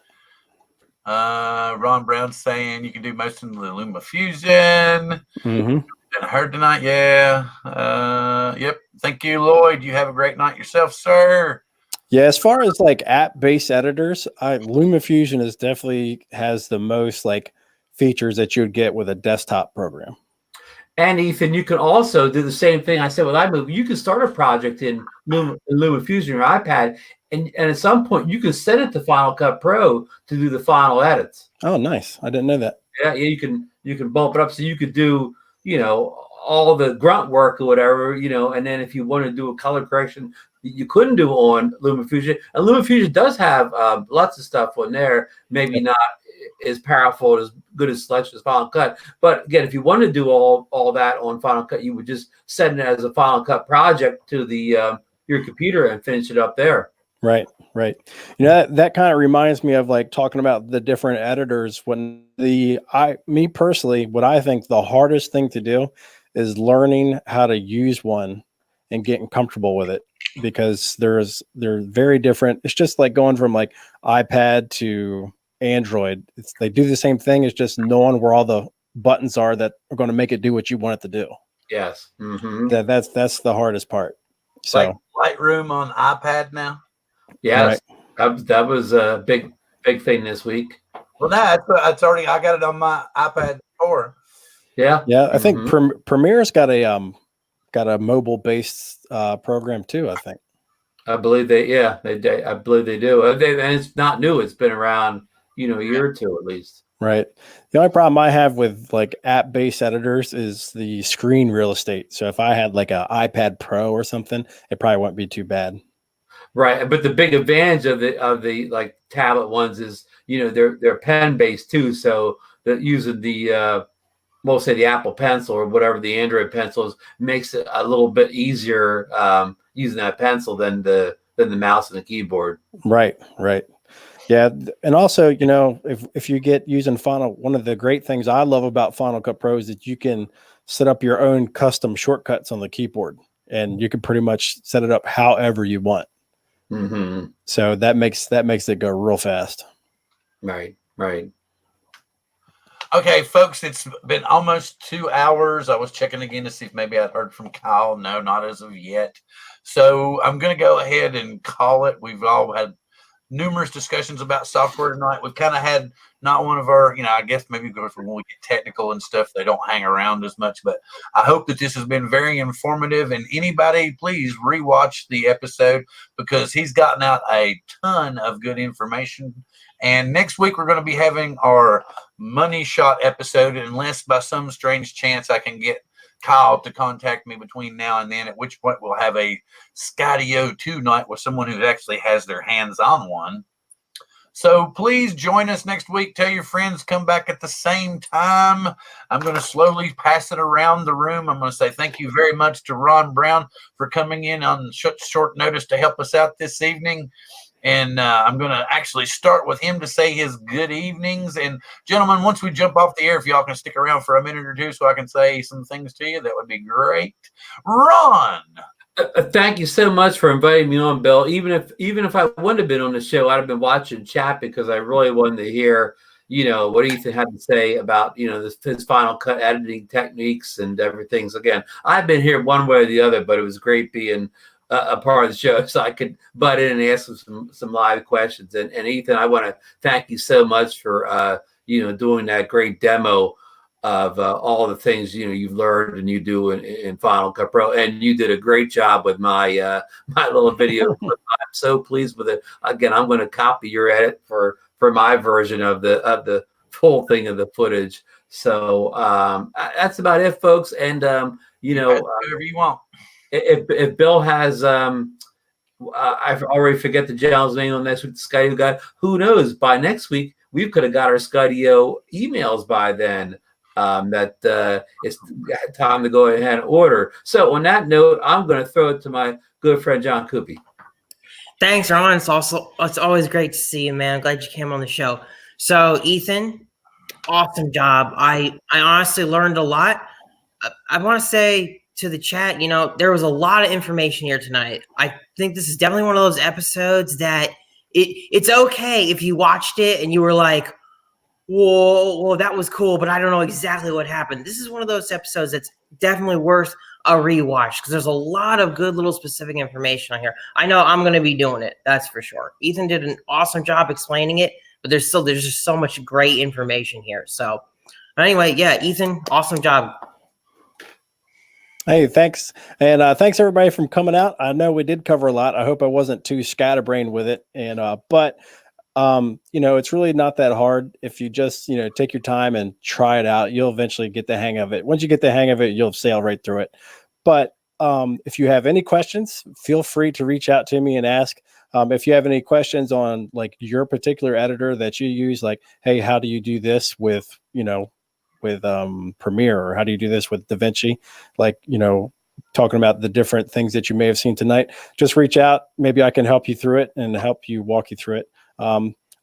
Ron Brown saying you can do most of the LumaFusion. Mm-hmm. And I heard tonight, yeah. Yep. Thank you, Lloyd. You have a great night yourself, sir. Yeah, as far as like app-based editors, LumaFusion is definitely has the most like features that you would get with a desktop program. And Ethan, you can also do the same thing I said with iMovie. You can start a project in LumaFusion, your iPad, and at some point you can send it to Final Cut Pro to do the final edits. Oh, nice! I didn't know that. Yeah, you can bump it up so you could do all the grunt work or whatever, and then if you want to do a color correction you couldn't do on LumaFusion, and LumaFusion does have lots of stuff on there, maybe not as powerful, as good as selection as Final Cut, but again, if you want to do all that on Final Cut, you would just send it as a Final Cut project to the your computer and finish it up there. Right. That kind of reminds me of like talking about the different editors. When me personally, what I think the hardest thing to do is learning how to use one and getting comfortable with it, because they're very different. It's just like going from like iPad to Android. They do the same thing. It's just knowing where all the buttons are that are going to make it do what you want it to do. Yes. Mm-hmm. That's the hardest part. So like Lightroom on iPad now. Yes, right. That was a big thing this week. Well, it's already. I got it on my iPad 4. Yeah. I think Premiere's got a mobile based program too. I think. I believe I believe they do. And it's not new. It's been around, a year or two at least. Right. The only problem I have with like app based editors is the screen real estate. So if I had like an iPad Pro or something, it probably wouldn't be too bad. Right, but the big advantage of the like tablet ones is they're pen based too, so that using the we'll say the Apple Pencil or whatever the Android pencils makes it a little bit easier using that pencil than the mouse and the keyboard. Right. Yeah, and also if you get using one of the great things I love about Final Cut Pro is that you can set up your own custom shortcuts on the keyboard, and you can pretty much set it up however you want. Mm-hmm. So that makes it go real fast. Right. Okay, folks, it's been almost 2 hours. I was checking again to see if maybe I'd heard from Kyle. No, not as of yet. So I'm going to go ahead and call it. We've all had numerous discussions about software tonight. We've kind of had not one of our, I guess maybe because when we get technical and stuff, they don't hang around as much. But I hope that this has been very informative. And anybody, please rewatch the episode because he's gotten out a ton of good information. And next week, we're going to be having our money shot episode, unless by some strange chance I can get Kyle to contact me between now and then, at which point we'll have a Skydio 2 night with someone who actually has their hands on one. So please join us next week. Tell your friends, come back at the same time. I'm going to slowly pass it around the room. I'm going to say thank you very much to Ron Brown for coming in on short notice to help us out this evening. And I'm going to actually start with him to say his good evenings. And gentlemen, once we jump off the air, if y'all can stick around for a minute or two so I can say some things to you, that would be great. Ron. Thank you so much for inviting me on, Bill. Even if I wouldn't have been on the show, I'd have been watching chat because I really wanted to hear, what Ethan had to say about, his Final Cut editing techniques and everything. So again, I've been here one way or the other, but it was great being a part of the show so I could butt in and ask some live questions. And Ethan, I want to thank you so much for, doing that great demo of all the things, you've learned and you do in Final Cut Pro. And you did a great job with my my little video. I'm so pleased with it. Again, I'm going to copy your edit for my version of the full thing of the footage. So that's about it, folks. And, whatever you want. If Bill has, I already forget the gentleman's name on next week's Skydio guy. Who knows? By next week, we could have got our Skydio emails by then. That it's time to go ahead and order. So on that note, I'm going to throw it to my good friend John Cuppi. Thanks, Ron. It's always great to see you, man. I'm glad you came on the show. So, Ethan, awesome job. I honestly learned a lot. I want to say to the chat, there was a lot of information here tonight. I think this is definitely one of those episodes that it's okay if you watched it and you were like, whoa, that was cool, but I don't know exactly what happened. This is one of those episodes that's definitely worth a rewatch because there's a lot of good little specific information on here. I know I'm going to be doing it. That's for sure. Ethan did an awesome job explaining it, but there's just so much great information here. So, but anyway, yeah, Ethan, awesome job. Hey, thanks. And thanks everybody for coming out. I know we did cover a lot. I hope I wasn't too scatterbrained with it. And, but it's really not that hard. If you just, take your time and try it out, you'll eventually get the hang of it. Once you get the hang of it, you'll sail right through it. But if you have any questions, feel free to reach out to me and ask. If you have any questions on like your particular editor that you use, like, hey, how do you do this with, with Premiere, or how do you do this with DaVinci? Like, talking about the different things that you may have seen tonight, just reach out. Maybe I can help you through it and help you walk you through it.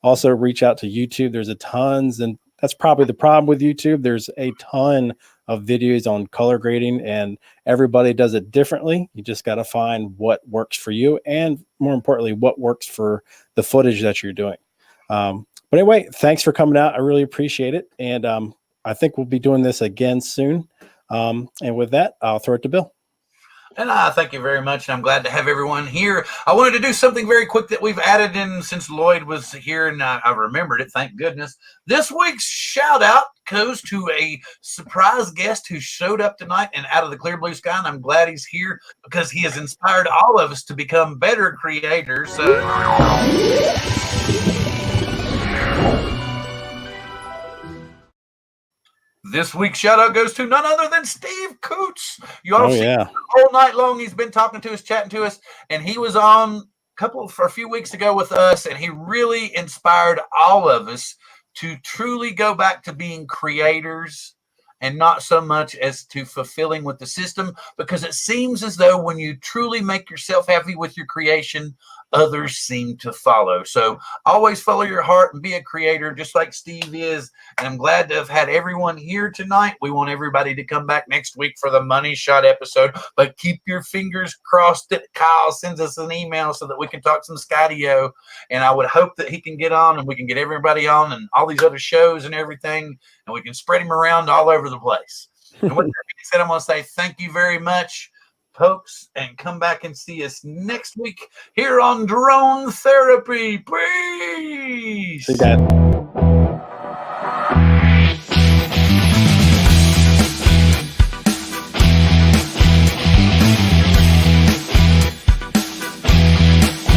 Also reach out to YouTube. There's a tons, and that's probably the problem with YouTube. There's a ton of videos on color grading and everybody does it differently. You just got to find what works for you. And more importantly, what works for the footage that you're doing. But anyway, thanks for coming out. I really appreciate it. And, I think we'll be doing this again soon. And with that, I'll throw it to Bill. And thank you very much. And I'm glad to have everyone here. I wanted to do something very quick that we've added in since Lloyd was here, and I remembered it. Thank goodness. This week's shout out goes to a surprise guest who showed up tonight and out of the clear blue sky. And I'm glad he's here because he has inspired all of us to become better creators. This week's shout out goes to none other than Steve Coots. You all see him all night long. He's been talking to us, chatting to us, and he was on for a few weeks ago with us, and he really inspired all of us to truly go back to being creators and not so much as to fulfilling with the system, because it seems as though when you truly make yourself happy with your creation, others seem to follow. So always follow your heart and be a creator just like Steve is. And I'm glad to have had everyone here tonight. We want everybody to come back next week for the Money Shot episode, but keep your fingers crossed that Kyle sends us an email so that we can talk some Skydio. And I would hope that he can get on and we can get everybody on and all these other shows and everything, and we can spread him around all over the place. And with that being said, I'm going to say thank you very much, folks, and come back and see us next week here on Drone Therapy. Peace. See you guys.